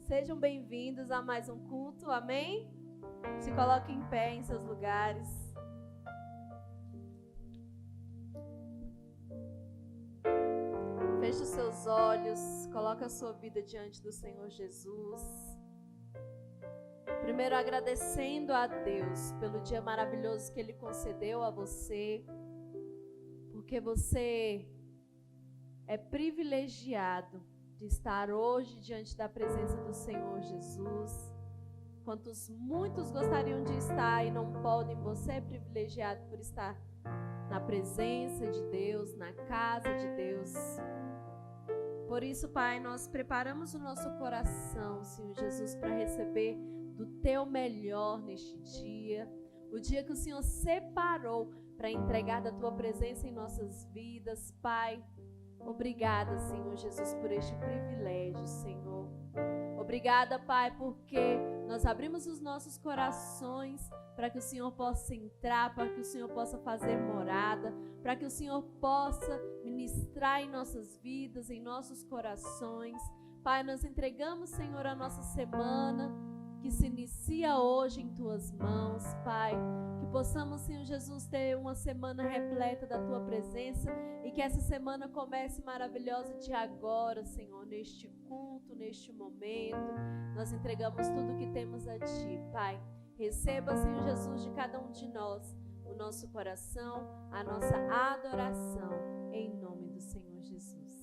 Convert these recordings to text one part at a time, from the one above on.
Sejam bem-vindos a mais um culto, amém? Se coloquem em pé em seus lugares. Feche os seus olhos, coloque a sua vida diante do Senhor Jesus. Primeiro agradecendo a Deus pelo dia maravilhoso que Ele concedeu a você, porque você é privilegiado de estar hoje diante da presença do Senhor Jesus. Muitos gostariam de estar e não podem, você é privilegiado por estar na presença de Deus, na casa de Deus. Por isso, Pai, nós preparamos o nosso coração, Senhor Jesus, para receber do Teu melhor neste dia, o dia que o Senhor separou para entregar da Tua presença em nossas vidas, Pai. Obrigada, Senhor Jesus, por este privilégio, Senhor. Obrigada, Pai, porque nós abrimos os nossos corações para que o Senhor possa entrar, para que o Senhor possa fazer morada, para que o Senhor possa ministrar em nossas vidas, em nossos corações. Pai, nós entregamos, Senhor, a nossa semana que se inicia hoje em Tuas mãos, Pai. Que possamos, Senhor Jesus, ter uma semana repleta da Tua presença e que essa semana comece maravilhosa de agora, Senhor, neste culto, neste momento. Nós entregamos tudo o que temos a Ti, Pai. Receba, Senhor Jesus, de cada um de nós o nosso coração, a nossa adoração, em nome do Senhor Jesus.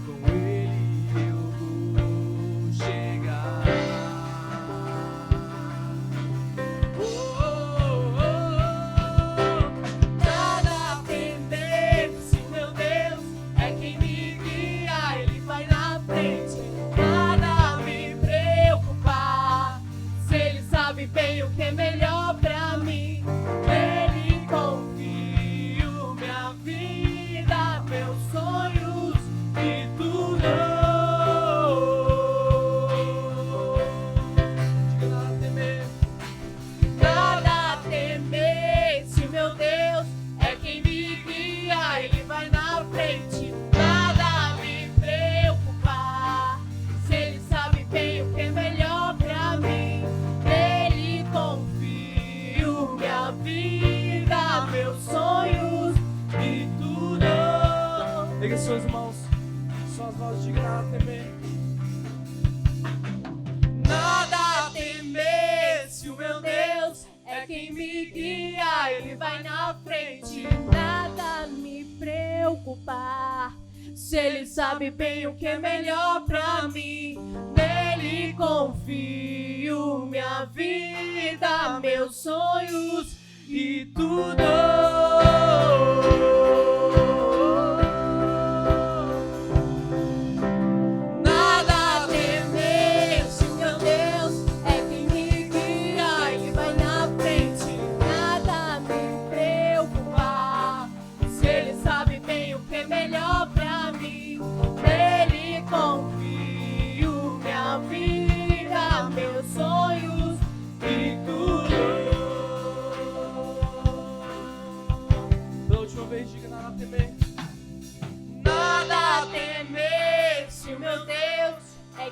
Com Erga suas mãos diga nada a temer. Nada a temer, se o meu Deus é quem me guia, Ele vai na frente. Nada a me preocupar, se Ele sabe bem o que é melhor pra mim. Nele confio, minha vida, meus sonhos e tudo.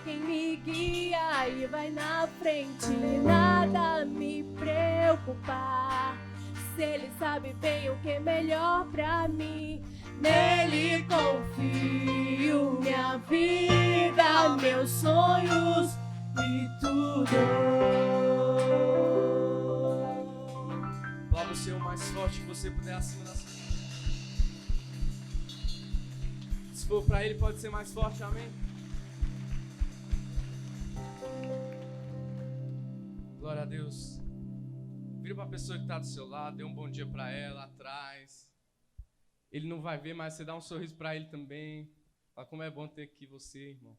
Quem me guia e vai na frente, nada me preocupar, se Ele sabe bem o que é melhor pra mim. Nele confio, minha vida, meus sonhos e tudo. Aplauda o Senhor mais forte que você puder acima da sua. Se for pra Ele, pode ser mais forte, amém? Glória a Deus. Vira para a pessoa que está do seu lado, dê um bom dia para ela, atrás. Ele não vai ver, mas você dá um sorriso para ele também. Fala como é bom ter aqui você, irmão.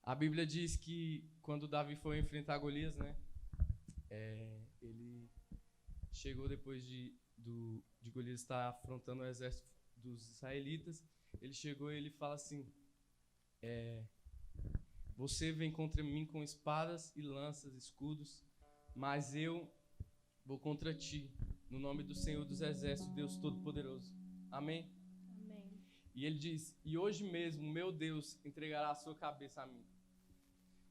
A Bíblia diz que quando Davi foi enfrentar Golias, né? Ele chegou depois de Golias estar afrontando o exército dos israelitas. Ele chegou e ele fala assim: você vem contra mim com espadas e lanças, escudos, mas eu vou contra ti, no nome do Senhor dos Exércitos, Deus Todo-Poderoso. Amém? Amém. E ele diz: e hoje mesmo, meu Deus entregará a sua cabeça a mim.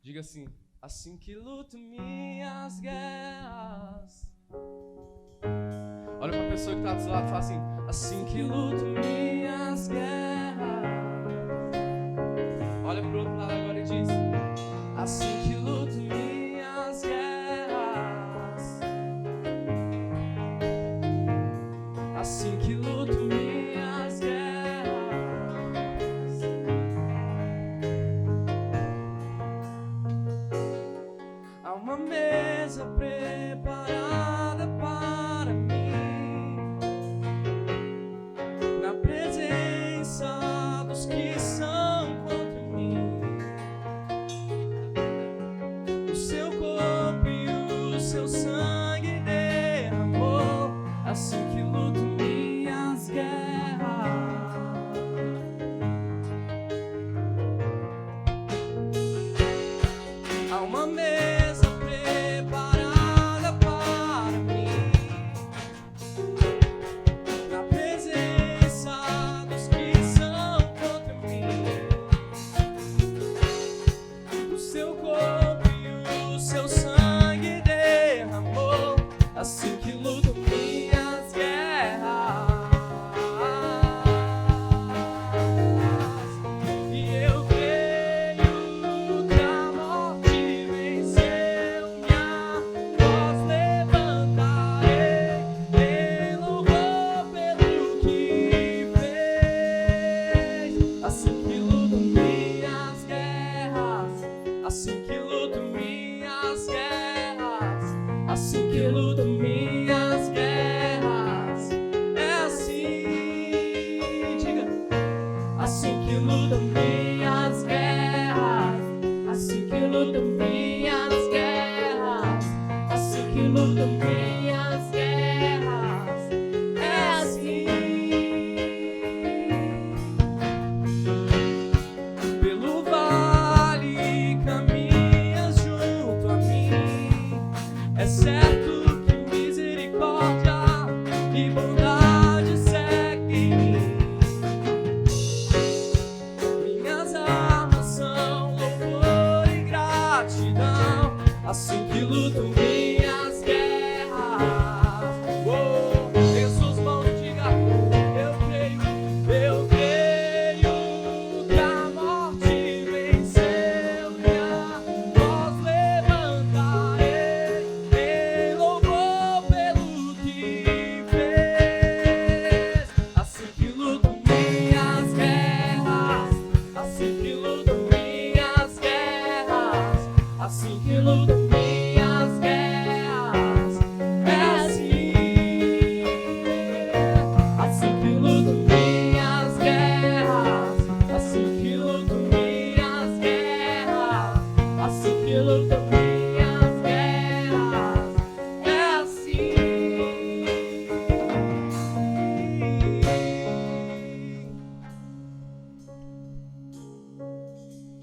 Diga assim: assim que luto minhas guerras. Olha para a pessoa que está do seu lado e fala assim: assim que luto minhas guerras. Olha para o outro lado agora e diz: assim que luto minhas guerras. Assim que luto minhas guerras. Há uma mesa preparada para mim, na presença dos que são contra mim. O seu corpo e o seu sangue derramou, assim que luto minhas guerras. Há uma mesa preparada para mim, na presença dos que são contra mim. O seu corpo e o seu sangue derramou, assim que luto minhas guerras. E eu creio que a morte venceu, minha voz levantarei em louvor pelo que fez. Assim que luto minhas guerras, assim que luto minhas guerras, assim que luto minhas guerras. É assim, diga: assim que luto minhas guerras, assim que luto minhas guerras, assim que luto minhas guerras. É assim. Pelo vale caminhas junto a mim, é certo que misericórdia e bondade seguem. Minhas armas são louvor e gratidão, assim que luto minhas guerras.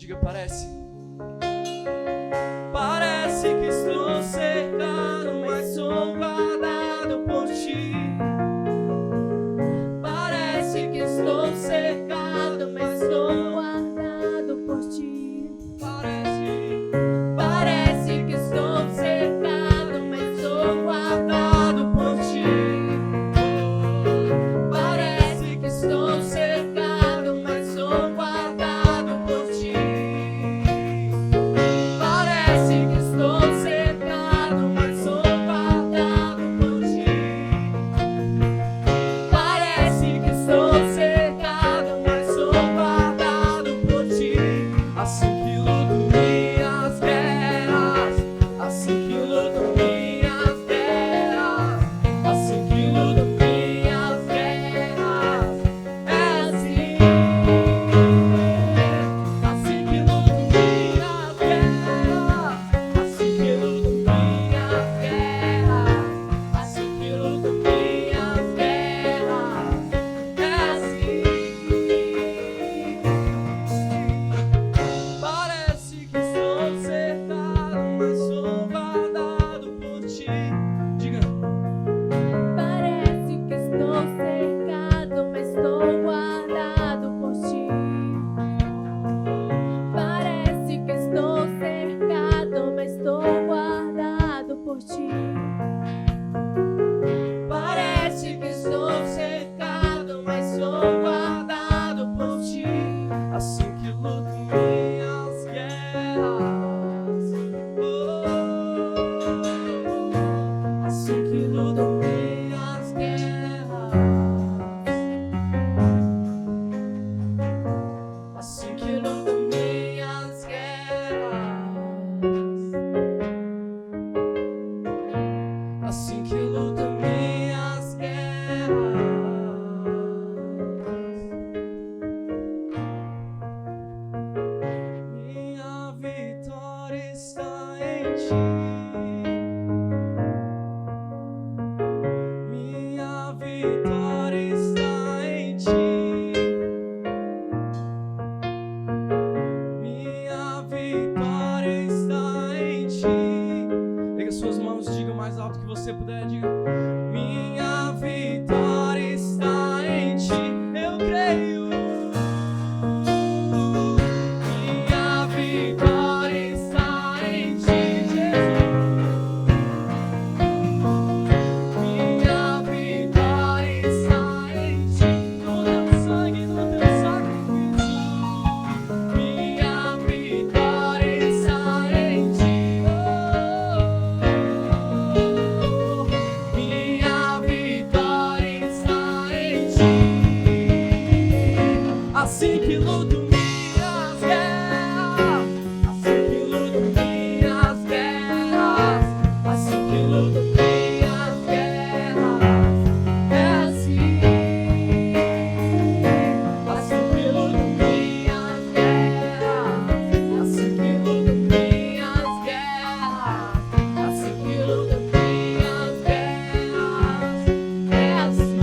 Diga, parece. Parece que estou cercado, mas sou guardado por ti. Parece que estou cercado, mas sou guardado por ti. Parece que estou cercado, mas sou guardado por ti. Parece que estou cercado, mas sou guardado por ti. Parece que estou cercado, mas sou guardado por ti. Parece que estou cercado, mas sou guardado por ti. Assim que luto minhas guerras, assim que luto minhas guerras, assim que luto minhas guerras, é assim. Assim que luto minhas guerras, assim que luto minhas guerras, assim que luto minhas guerras, é assim. Parece que estou cercado, mas sou guardado por ti. Diga. Parece que estou cercado, mas estou guardado por ti. Parece que estou cercado, mas estou guardado por ti. Parece que estou cercado, mas sou guardado por ti. Assim que luto minhas guerras, assim que luto minhas guerras, assim que luto minhas guerras, assim que luto minhas guerras. Minha vitória está em ti. Minha vitória está em ti. Minha vitória está em ti. Pega suas mãos, diga o mais alto que você puder, diga. Minha vitória está em ti. Eu creio. Minha vitória está em ti, Jesus. Minha vitória está em ti. No teu sangue, no teu sacrifício. Minha vitória está em ti. Minha vitória está em ti. Assim que luto minhas guerras, assim que luto minhas guerras, assim que luto minhas guerras, é assim. Assim que luto minhas guerras, assim que luto minhas guerras, assim que luto minhas guerras, é assim.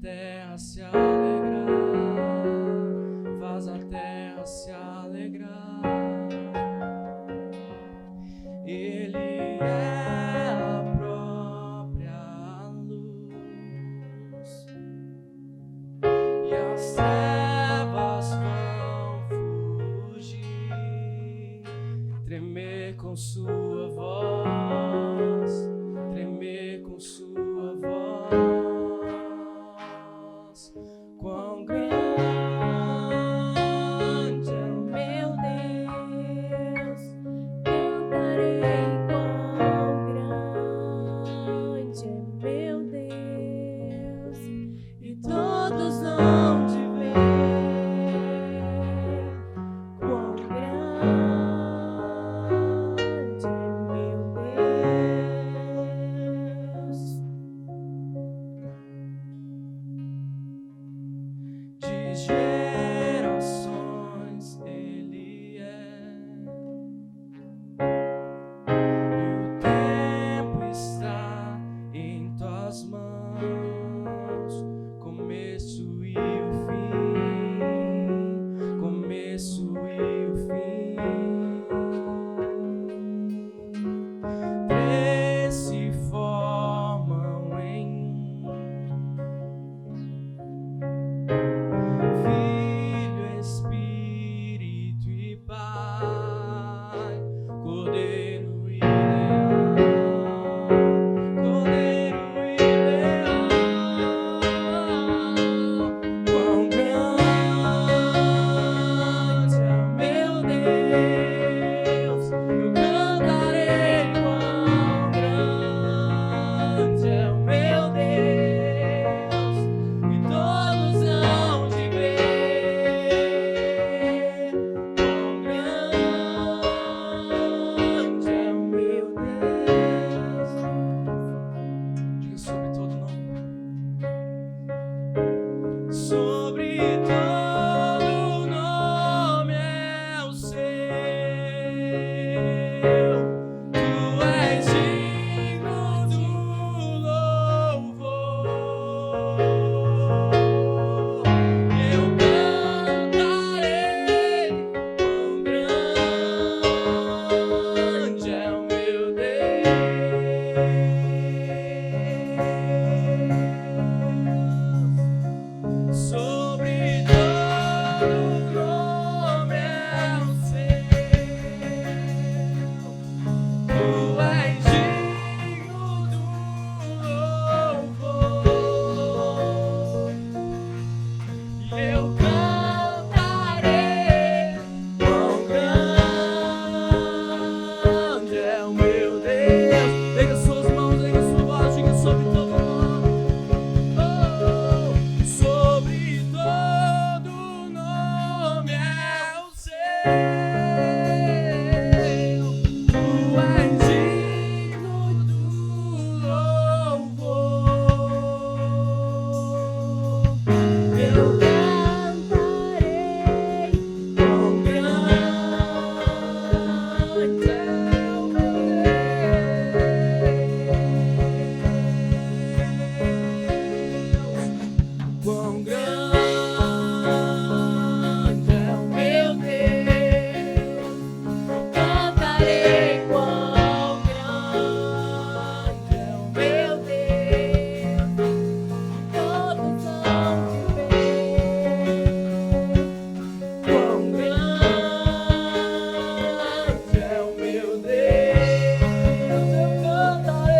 terra se alegrar, faz a terra se alegrar. Ele é a própria luz, e as trevas vão fugir, tremer com sua voz, tremer com sua voz. Quão grande é o meu Deus, cantarei. Quão grande é meu Deus, e todos vão te ver. Quão grande é meu Deus. De gerações Ele é, e o tempo está em tuas mãos, começo e o fim, começo e o fim. Três se formam em Filho, Espírito e Pai, Cordeiro e Leão, Cordeiro e Leão. Quão grande é o meu Deus, eu cantarei. Quão grande é o meu Deus, e todos hão de ver. Quão grande é o meu Deus. Diga sobre todo nome. Sobre todo nome é o seu. Tu és digno do louvor. Eu cantarei. Quão grande é o meu Deus. Sobre todo nome é o seu. Tu és digno do louvor. E eu cantarei. Quão grande é o meu Deus. Pega suas mãos, pega sua voz, diga sobre todo nome. Sobre todo nome é o seu. Tu és digno do louvor. Eu cantarei. Quão grande é o meu Deus. Quão grande é o meu Deus, cantarei. Quão grande é o meu Deus, todos vão te ver. Quão grande é o meu Deus, eu cantarei.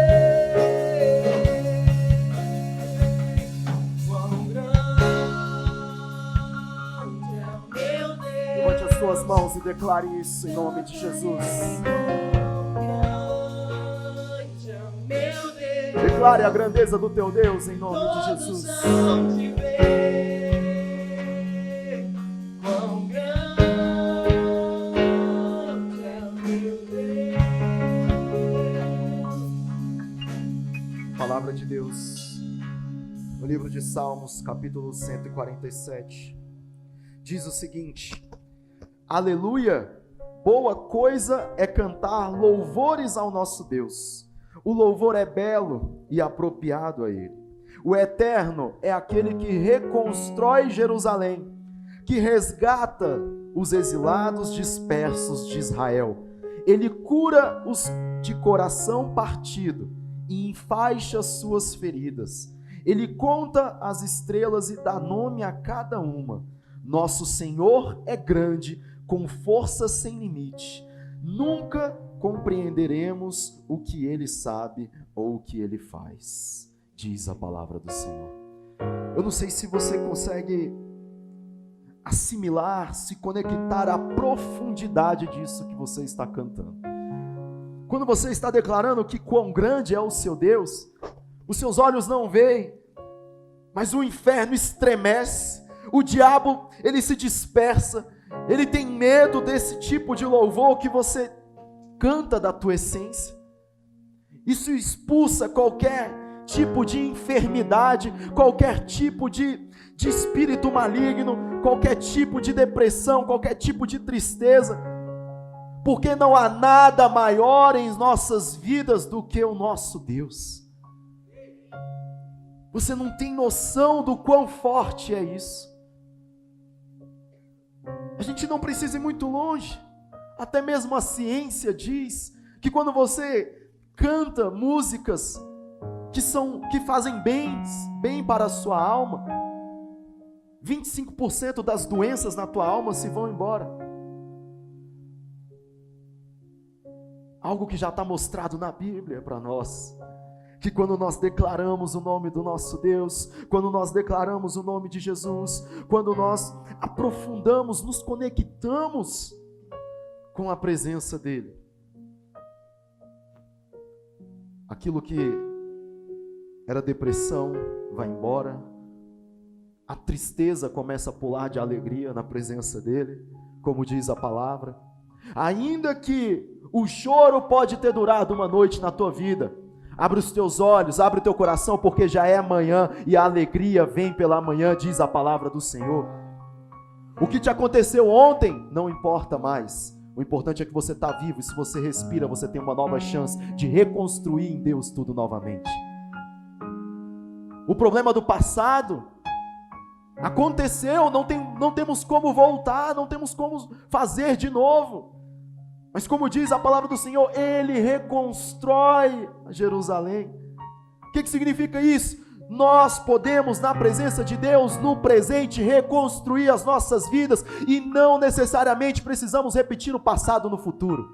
Quão grande é o meu Deus. Levante as suas mãos e declare isso em nome de Jesus. Grande é o meu Deus. Declare a grandeza do teu Deus em nome de Jesus. Todos hão de ver. Quão grande é o meu Deus. Palavra de Deus, no livro de Salmos, capítulo 147, diz o seguinte: Aleluia! Boa coisa é cantar louvores ao nosso Deus. O louvor é belo e apropriado a Ele. O Eterno é aquele que reconstrói Jerusalém, que resgata os exilados dispersos de Israel. Ele cura os de coração partido e enfaixa suas feridas. Ele conta as estrelas e dá nome a cada uma. Nosso Senhor é grande, com força sem limite. Nunca compreenderemos o que Ele sabe ou o que Ele faz, diz a palavra do Senhor. Eu não sei se você consegue assimilar, se conectar à profundidade disso que você está cantando. Quando você está declarando que quão grande é o seu Deus, os seus olhos não veem, mas o inferno estremece, o diabo, ele se dispersa, ele tem medo desse tipo de louvor que você canta da tua essência. Isso expulsa qualquer tipo de enfermidade, qualquer tipo de espírito maligno, qualquer tipo de depressão, qualquer tipo de tristeza, porque não há nada maior em nossas vidas do que o nosso Deus. Você não tem noção do quão forte é isso. A gente não precisa ir muito longe. Até mesmo a ciência diz que quando você canta músicas que fazem bem para a sua alma, 25% das doenças na tua alma se vão embora. Algo que já está mostrado na Bíblia para nós, que quando nós declaramos o nome do nosso Deus, quando nós declaramos o nome de Jesus, quando nós aprofundamos, nos conectamos com a presença dEle, aquilo que era depressão vai embora, a tristeza começa a pular de alegria na presença dEle, como diz a palavra. Ainda que o choro pode ter durado uma noite na tua vida, abre os teus olhos, abre o teu coração, porque já é amanhã e a alegria vem pela manhã, diz a palavra do Senhor. O que te aconteceu ontem não importa mais. O importante é que você está vivo, e se você respira, você tem uma nova chance de reconstruir em Deus tudo novamente. O problema do passado aconteceu, não temos como voltar, não temos como fazer de novo. Mas como diz a palavra do Senhor, Ele reconstrói Jerusalém. O que significa isso? Nós podemos, na presença de Deus, no presente, reconstruir as nossas vidas, e não necessariamente precisamos repetir o passado no futuro,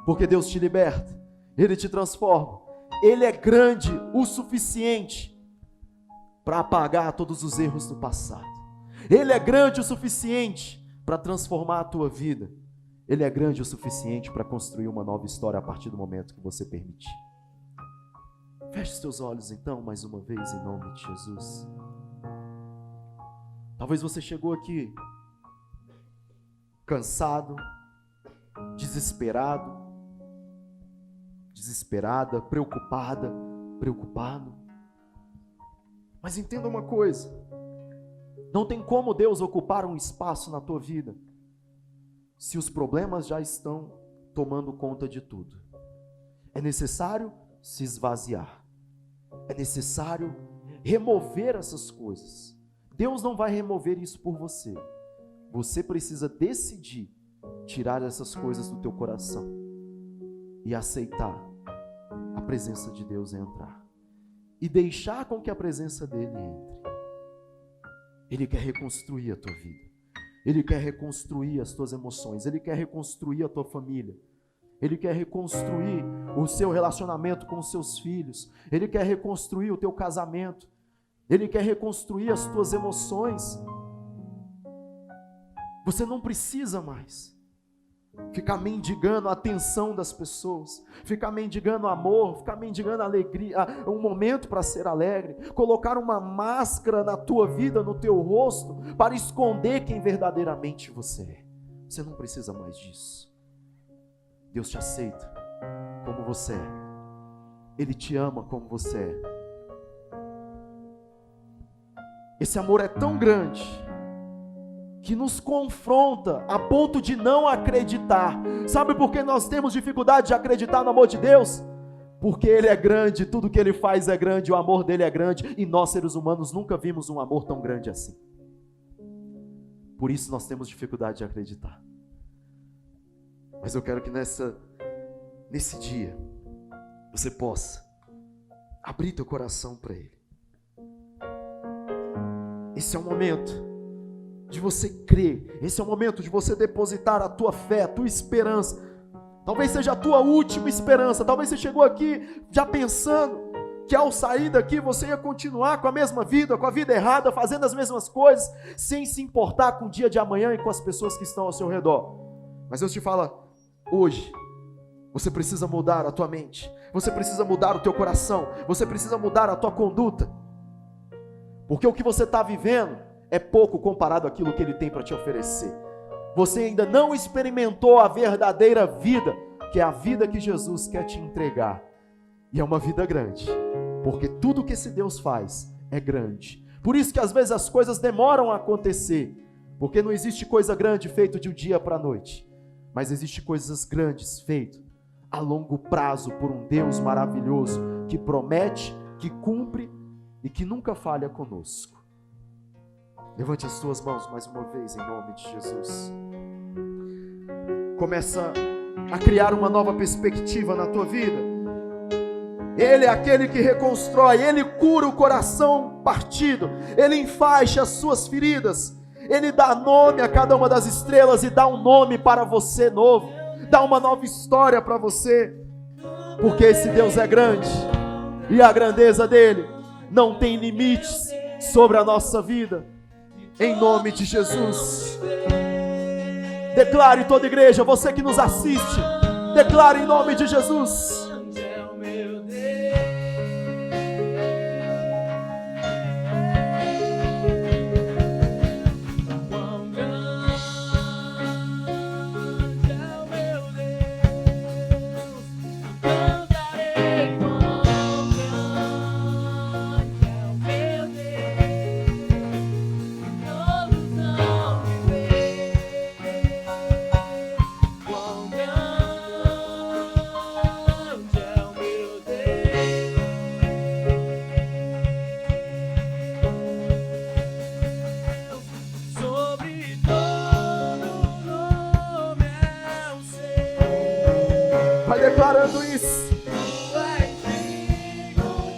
porque Deus te liberta, Ele te transforma, Ele é grande o suficiente para apagar todos os erros do passado, Ele é grande o suficiente para transformar a tua vida, Ele é grande o suficiente para construir uma nova história a partir do momento que você permitir. Feche os teus olhos então, mais uma vez, em nome de Jesus. Talvez você chegou aqui cansado, desesperado, desesperada, preocupada, preocupado. Mas entenda uma coisa, não tem como Deus ocupar um espaço na tua vida se os problemas já estão tomando conta de tudo. É necessário se esvaziar. É necessário remover essas coisas. Deus não vai remover isso por você. Você precisa decidir tirar essas coisas do teu coração e aceitar a presença de Deus entrar. E deixar com que a presença dele entre. Ele quer reconstruir a tua vida. Ele quer reconstruir as tuas emoções. Ele quer reconstruir a tua família. Ele quer reconstruir o seu relacionamento com os seus filhos. Ele quer reconstruir o teu casamento. Ele quer reconstruir as tuas emoções. Você não precisa mais ficar mendigando a atenção das pessoas, ficar mendigando amor, ficar mendigando alegria, um momento para ser alegre, colocar uma máscara na tua vida, no teu rosto, para esconder quem verdadeiramente você é. Você não precisa mais disso. Deus te aceita como você é. Ele te ama como você é. Esse amor é tão grande que nos confronta a ponto de não acreditar. Sabe por que nós temos dificuldade de acreditar no amor de Deus? Porque Ele é grande, tudo que Ele faz é grande, o amor dEle é grande, e nós, seres humanos, nunca vimos um amor tão grande assim. Por isso nós temos dificuldade de acreditar. Mas eu quero que nesse dia, você possa abrir teu coração para Ele. Esse é o momento de você crer, esse é o momento de você depositar a tua fé, a tua esperança. Talvez seja a tua última esperança, talvez você chegou aqui já pensando que ao sair daqui você ia continuar com a mesma vida, com a vida errada, fazendo as mesmas coisas, sem se importar com o dia de amanhã e com as pessoas que estão ao seu redor. Mas Deus te fala, hoje, você precisa mudar a tua mente, você precisa mudar o teu coração, você precisa mudar a tua conduta, porque o que você está vivendo é pouco comparado àquilo que Ele tem para te oferecer. Você ainda não experimentou a verdadeira vida, que é a vida que Jesus quer te entregar. E é uma vida grande, porque tudo que esse Deus faz é grande. Por isso que às vezes as coisas demoram a acontecer, porque não existe coisa grande feita de um dia para a noite, mas existe coisas grandes feitas a longo prazo por um Deus maravilhoso, que promete, que cumpre e que nunca falha conosco. Levante as tuas mãos mais uma vez em nome de Jesus. Começa a criar uma nova perspectiva na tua vida. Ele é aquele que reconstrói, Ele cura o coração partido, Ele enfaixa as suas feridas, Ele dá nome a cada uma das estrelas e dá um nome para você novo, dá uma nova história para você, porque esse Deus é grande e a grandeza dele não tem limites sobre a nossa vida. Em nome de Jesus, declare toda igreja, você que nos assiste, declare em nome de Jesus. Declarando isso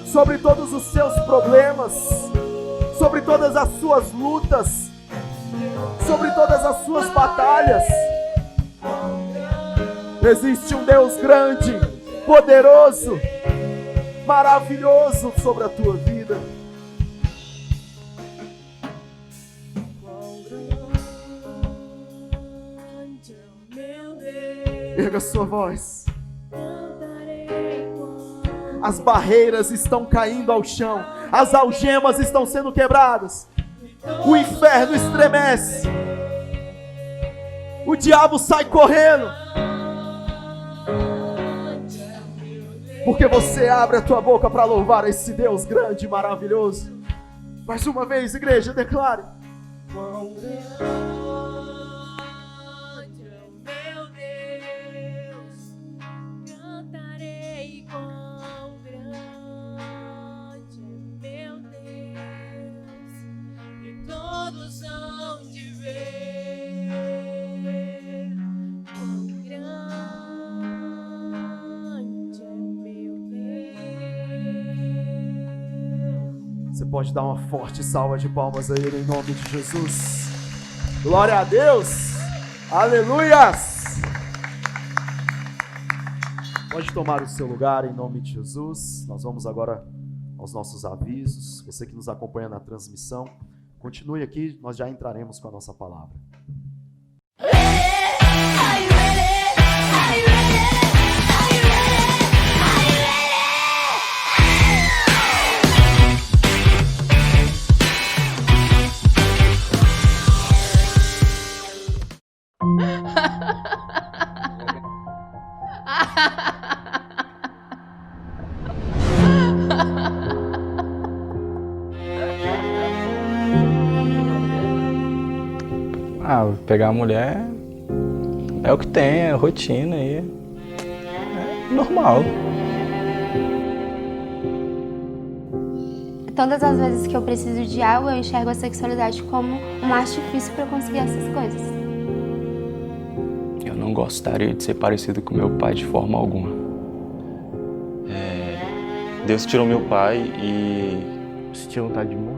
sobre todos os seus problemas, sobre todas as suas lutas, sobre todas as suas batalhas. Existe um Deus grande, poderoso, maravilhoso sobre a tua vida. Erga sua voz. As barreiras estão caindo ao chão, as algemas estão sendo quebradas, o inferno estremece, o diabo sai correndo, porque você abre a tua boca para louvar esse Deus grande e maravilhoso. Mais uma vez, igreja, declare. Você pode dar uma forte salva de palmas a Ele em nome de Jesus. Glória a Deus. Aleluias. Pode tomar o seu lugar em nome de Jesus. Nós vamos agora aos nossos avisos. Você que nos acompanha na transmissão, continue aqui, nós já entraremos com a nossa palavra. Pegar a mulher é o que tem, é rotina aí. É normal. todas as vezes que eu preciso de algo, eu enxergo a sexualidade como um artifício para eu conseguir essas coisas. Eu não gostaria de ser parecido com meu pai de forma alguma. Deus tirou meu pai e eu senti vontade de morrer.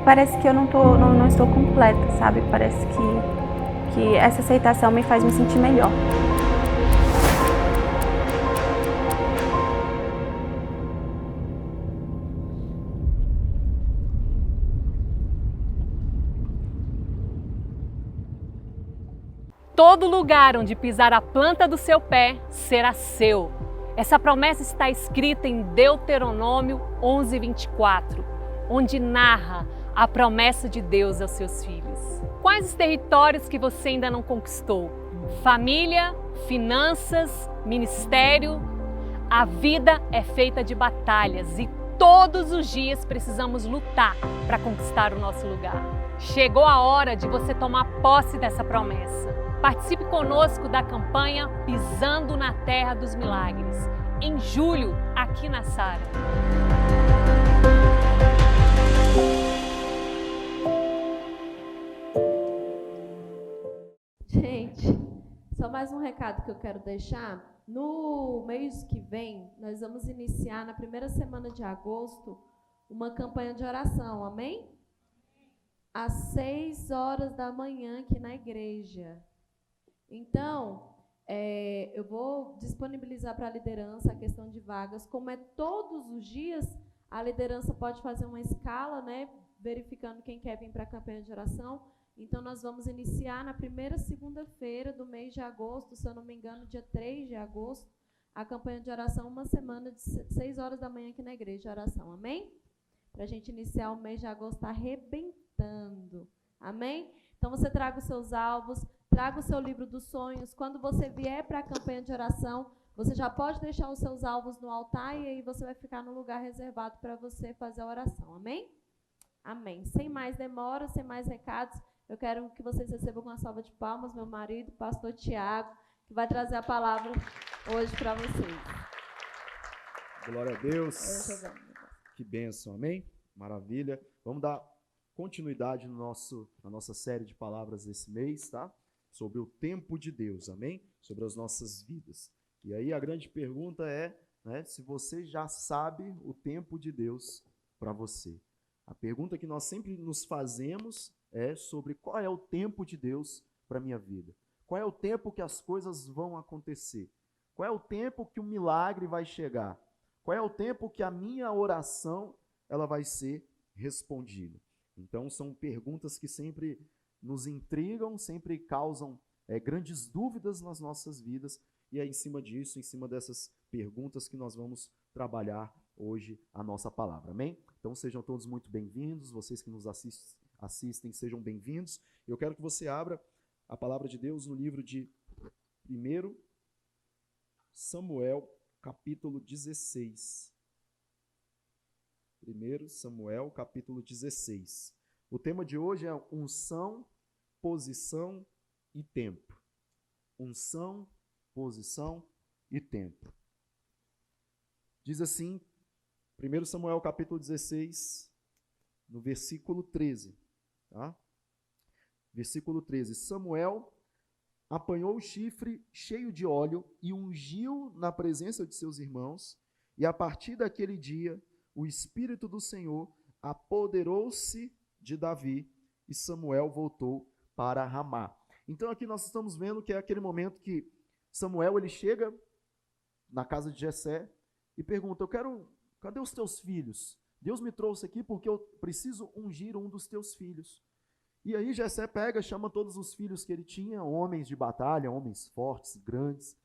Parece que eu não estou completa, sabe? Parece que essa aceitação me faz me sentir melhor. Todo lugar onde pisar a planta do seu pé será seu. Essa promessa está escrita em Deuteronômio 11:24, onde narra a promessa de Deus aos seus filhos. Quais os territórios que você ainda não conquistou? Família, finanças, ministério? A vida é feita de batalhas e todos os dias precisamos lutar para conquistar o nosso lugar. Chegou a hora de você tomar posse dessa promessa. Participe conosco da campanha Pisando na Terra dos Milagres, em julho, aqui na Sara. Gente, só mais um recado que eu quero deixar. No mês que vem, nós vamos iniciar, na primeira semana de agosto, uma campanha de oração, amém? Às 6 horas da manhã aqui na igreja. Então, eu vou disponibilizar para a liderança a questão de vagas. Como é todos os dias, a liderança pode fazer uma escala, né, verificando quem quer vir para a campanha de oração. Então, nós vamos iniciar na primeira segunda-feira do mês de agosto, se eu não me engano, dia 3 de agosto, a campanha de oração, uma semana de 6 horas da manhã aqui na igreja de oração, amém? Para a gente iniciar o mês de agosto arrebentando, amém? Então, você traga os seus alvos, traga o seu livro dos sonhos. Quando você vier para a campanha de oração, você já pode deixar os seus alvos no altar e aí você vai ficar no lugar reservado para você fazer a oração, amém? Amém. Sem mais demora, sem mais recados, eu quero que vocês recebam com uma salva de palmas meu marido, pastor Tiago, que vai trazer a palavra hoje para vocês. Glória a Deus. Que bênção, amém? Maravilha. Vamos dar continuidade na nossa série de palavras desse mês, tá? Sobre o tempo de Deus, amém? Sobre as nossas vidas. E aí a grande pergunta é, né, se você já sabe o tempo de Deus para você. A pergunta que nós sempre nos fazemos é sobre qual é o tempo de Deus para a minha vida. Qual é o tempo que as coisas vão acontecer? Qual é o tempo que o milagre vai chegar? Qual é o tempo que a minha oração ela vai ser respondida? Então, são perguntas que sempre nos intrigam, sempre causam grandes dúvidas nas nossas vidas. E é em cima disso, em cima dessas perguntas que nós vamos trabalhar hoje a nossa palavra. Amém? Então, sejam todos muito bem-vindos. Vocês que nos assistem, sejam bem-vindos. Eu quero que você abra a palavra de Deus no livro de 1 Samuel, capítulo 16. 1 Samuel, capítulo 16. O tema de hoje é unção, posição e tempo. Unção, posição e tempo. Diz assim, 1 Samuel, capítulo 16, no versículo 13. Tá? Versículo 13. Samuel apanhou o chifre cheio de óleo e ungiu na presença de seus irmãos, e a partir daquele dia o Espírito do Senhor apoderou-se de Davi e Samuel voltou para Ramá. Então aqui nós estamos vendo que é aquele momento que Samuel ele chega na casa de Jessé e pergunta, cadê os teus filhos? Deus me trouxe aqui porque eu preciso ungir um dos teus filhos. E aí Jessé chama todos os filhos que ele tinha, homens de batalha, homens fortes, grandes,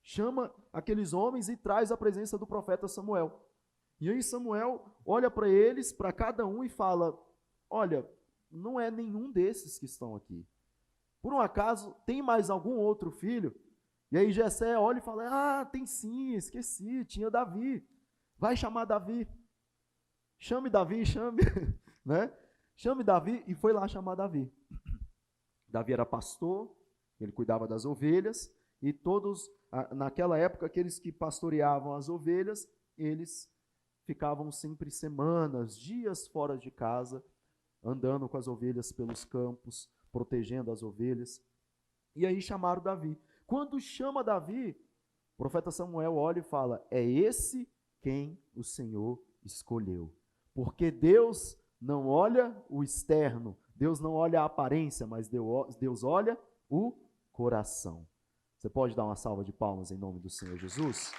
chama aqueles homens e traz a presença do profeta Samuel. E aí Samuel olha para eles, para cada um e fala, olha, não é nenhum desses que estão aqui. Por um acaso, tem mais algum outro filho? E aí Jessé olha e fala, tem sim, esqueci, tinha Davi. Vai chamar Davi. Chame Davi, chame, né? Chame Davi, e foi lá chamar Davi. Davi era pastor, ele cuidava das ovelhas, e todos, naquela época, aqueles que pastoreavam as ovelhas, eles ficavam sempre semanas, dias fora de casa, andando com as ovelhas pelos campos, protegendo as ovelhas. E aí chamaram Davi. Quando chama Davi, o profeta Samuel olha e fala, é esse quem o Senhor escolheu. Porque Deus não olha o externo, Deus não olha a aparência, mas Deus olha o coração. Você pode dar uma salva de palmas em nome do Senhor Jesus?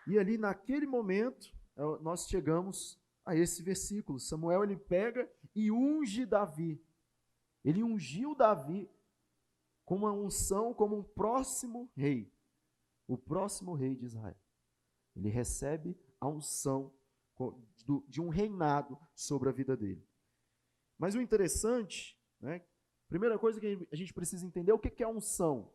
E ali naquele momento, nós chegamos a esse versículo. Samuel, ele pega e unge Davi. Ele ungiu Davi com uma unção como um próximo rei. O próximo rei de Israel. Ele recebe a unção de um reinado sobre a vida dele. Mas o interessante, né? Primeira coisa que a gente precisa entender, o que é unção?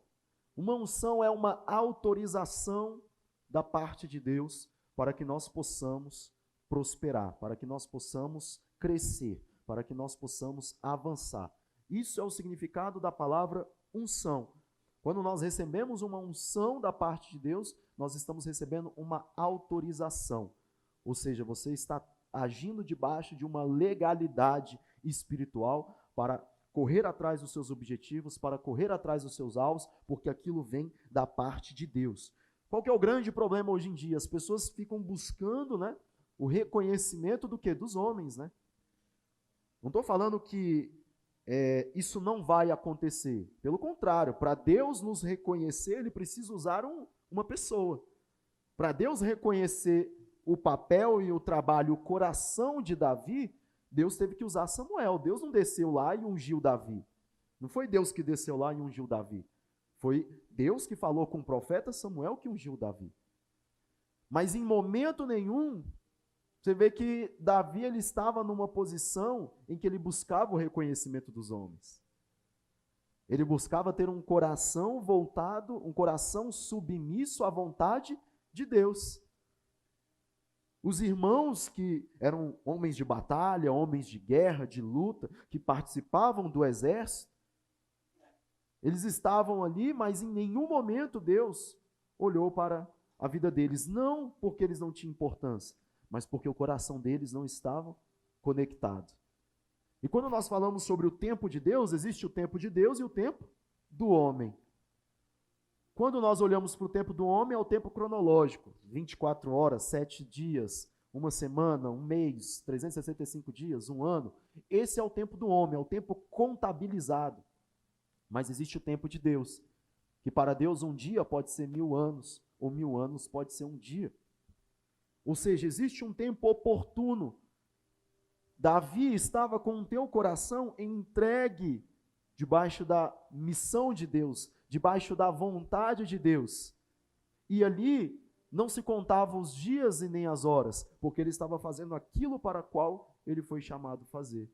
Uma unção é uma autorização da parte de Deus para que nós possamos prosperar, para que nós possamos crescer, para que nós possamos avançar. Isso é o significado da palavra unção. Quando nós recebemos uma unção da parte de Deus, nós estamos recebendo uma autorização. Ou seja, você está agindo debaixo de uma legalidade espiritual para correr atrás dos seus objetivos, para correr atrás dos seus alvos, porque aquilo vem da parte de Deus. Qual que é o grande problema hoje em dia? As pessoas ficam buscando, né, o reconhecimento do quê? Dos homens, né? Não estou falando que isso não vai acontecer. Pelo contrário, para Deus nos reconhecer, Ele precisa usar uma pessoa. Para Deus reconhecer o papel e o trabalho, o coração de Davi, Deus teve que usar Samuel. Deus não desceu lá e ungiu Davi. Não foi Deus que desceu lá e ungiu Davi. Foi Deus que falou com o profeta Samuel que ungiu Davi. Mas em momento nenhum, você vê que Davi ele estava numa posição em que ele buscava o reconhecimento dos homens. Ele buscava ter um coração voltado, um coração submisso à vontade de Deus. Os irmãos que eram homens de batalha, homens de guerra, de luta, que participavam do exército, eles estavam ali, mas em nenhum momento Deus olhou para a vida deles. Não porque eles não tinham importância, mas porque o coração deles não estava conectado. E quando nós falamos sobre o tempo de Deus, existe o tempo de Deus e o tempo do homem. Quando nós olhamos para o tempo do homem, é o tempo cronológico, 24 horas, 7 dias, uma semana, um mês, 365 dias, um ano. Esse é o tempo do homem, é o tempo contabilizado. Mas existe o tempo de Deus, que para Deus um dia pode ser 1000 anos, ou 1000 anos pode ser um dia. Ou seja, existe um tempo oportuno. Davi estava com o teu coração entregue debaixo da missão de Deus, debaixo da vontade de Deus. E ali não se contavam os dias e nem as horas, porque ele estava fazendo aquilo para o qual ele foi chamado a fazer.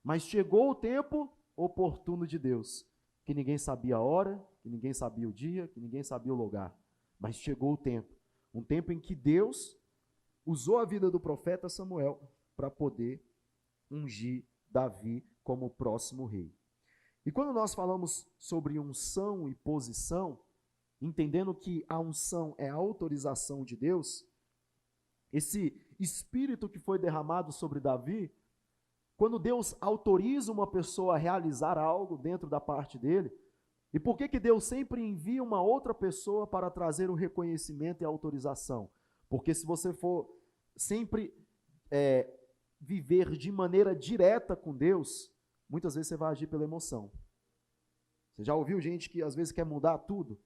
Mas chegou o tempo oportuno de Deus, que ninguém sabia a hora, que ninguém sabia o dia, que ninguém sabia o lugar. Mas chegou o tempo, um tempo em que Deus usou a vida do profeta Samuel para poder ungir Davi como o próximo rei. E quando nós falamos sobre unção e posição, entendendo que a unção é a autorização de Deus, esse espírito que foi derramado sobre Davi, quando Deus autoriza uma pessoa a realizar algo dentro da parte dele, e por que Deus sempre envia uma outra pessoa para trazer o reconhecimento e a autorização? Porque se você for sempre viver de maneira direta com Deus, muitas vezes você vai agir pela emoção. Você já ouviu gente que às vezes quer mudar tudo?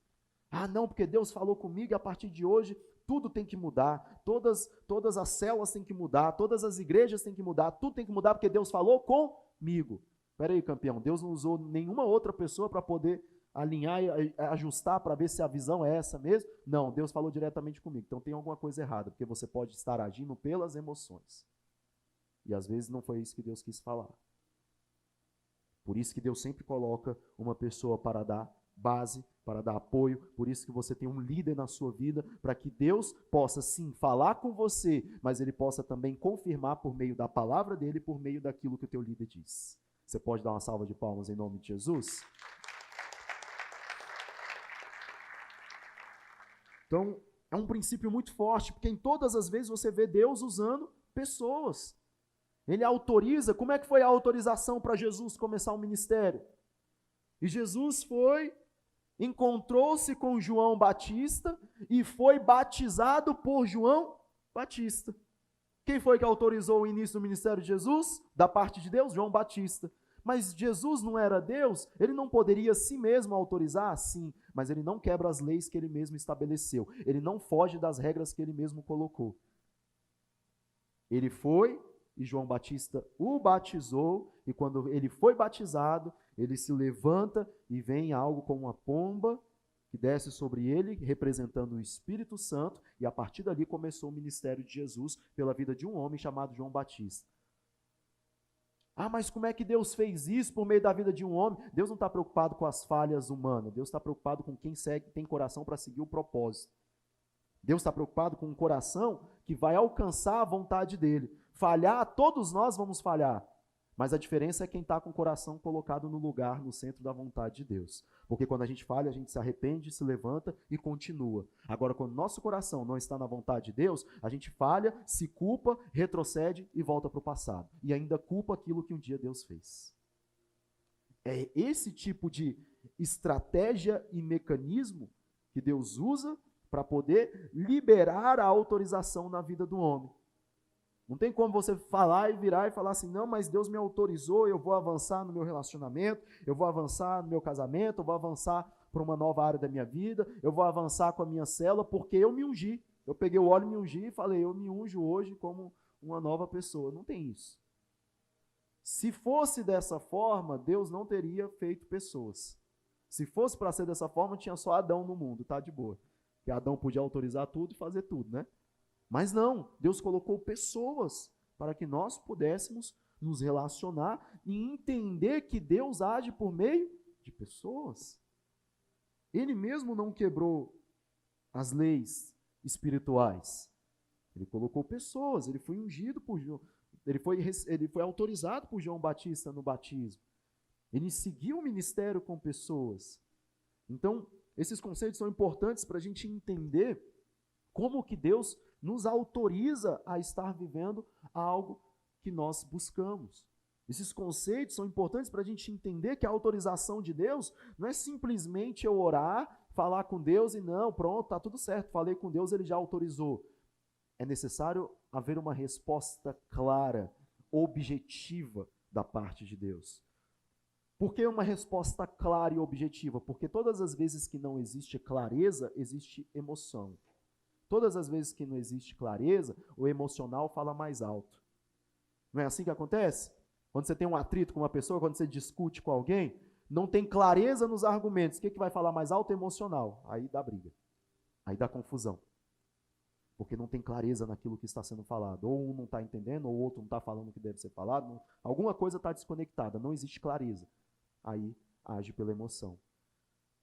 Ah, não, porque Deus falou comigo e a partir de hoje tudo tem que mudar. Todas as células têm que mudar, todas as igrejas têm que mudar, tudo tem que mudar porque Deus falou comigo. Espera aí, campeão, Deus não usou nenhuma outra pessoa para poder alinhar e ajustar para ver se a visão é essa mesmo? Não, Deus falou diretamente comigo. Então tem alguma coisa errada, porque você pode estar agindo pelas emoções. E às vezes não foi isso que Deus quis falar. Por isso que Deus sempre coloca uma pessoa para dar base, para dar apoio. Por isso que você tem um líder na sua vida, para que Deus possa sim falar com você, mas Ele possa também confirmar por meio da palavra dEle, por meio daquilo que o teu líder diz. Você pode dar uma salva de palmas em nome de Jesus? Então, é um princípio muito forte, porque em todas as vezes você vê Deus usando pessoas. Ele autoriza. Como é que foi a autorização para Jesus começar o ministério? E Jesus encontrou-se com João Batista e foi batizado por João Batista. Quem foi que autorizou o início do ministério de Jesus? Da parte de Deus, João Batista. Mas Jesus não era Deus, ele não poderia a si mesmo autorizar? Sim, mas ele não quebra as leis que ele mesmo estabeleceu. Ele não foge das regras que ele mesmo colocou. Ele foi e João Batista o batizou, e quando ele foi batizado, ele se levanta e vem algo como uma pomba que desce sobre ele, representando o Espírito Santo, e a partir dali começou o ministério de Jesus pela vida de um homem chamado João Batista. Ah, mas como é que Deus fez isso por meio da vida de um homem? Deus não está preocupado com as falhas humanas, Deus está preocupado com quem segue, tem coração para seguir o propósito. Deus está preocupado com um coração que vai alcançar a vontade dele. Falhar, todos nós vamos falhar. Mas a diferença é quem está com o coração colocado no lugar, no centro da vontade de Deus. Porque quando a gente falha, a gente se arrepende, se levanta e continua. Agora, quando nosso coração não está na vontade de Deus, a gente falha, se culpa, retrocede e volta para o passado. E ainda culpa aquilo que um dia Deus fez. É esse tipo de estratégia e mecanismo que Deus usa para poder liberar a autorização na vida do homem. Não tem como você falar e virar e falar assim, não, mas Deus me autorizou, eu vou avançar no meu relacionamento, eu vou avançar no meu casamento, eu vou avançar para uma nova área da minha vida, eu vou avançar com a minha célula porque eu me ungi. Eu peguei o óleo, me ungi e falei, eu me unjo hoje como uma nova pessoa. Não tem isso. Se fosse dessa forma, Deus não teria feito pessoas. Se fosse para ser dessa forma, tinha só Adão no mundo, tá de boa. Porque Adão podia autorizar tudo e fazer tudo, né? Mas não, Deus colocou pessoas para que nós pudéssemos nos relacionar e entender que Deus age por meio de pessoas. Ele mesmo não quebrou as leis espirituais. Ele colocou pessoas, ele foi ungido por João, ele foi autorizado por João Batista no batismo. Ele seguiu o ministério com pessoas. Então, esses conceitos são importantes para a gente entender como que Deus nos autoriza a estar vivendo algo que nós buscamos. Esses conceitos são importantes para a gente entender que a autorização de Deus não é simplesmente eu orar, falar com Deus e não, pronto, está tudo certo, falei com Deus, ele já autorizou. É necessário haver uma resposta clara, objetiva da parte de Deus. Por que uma resposta clara e objetiva? Porque todas as vezes que não existe clareza, existe emoção. Todas as vezes que não existe clareza, o emocional fala mais alto. Não é assim que acontece? Quando você tem um atrito com uma pessoa, quando você discute com alguém, não tem clareza nos argumentos. O que vai falar mais alto? Emocional. Aí dá briga. Aí dá confusão. Porque não tem clareza naquilo que está sendo falado. Ou um não está entendendo, ou o outro não está falando o que deve ser falado. Alguma coisa está desconectada, não existe clareza. Aí age pela emoção.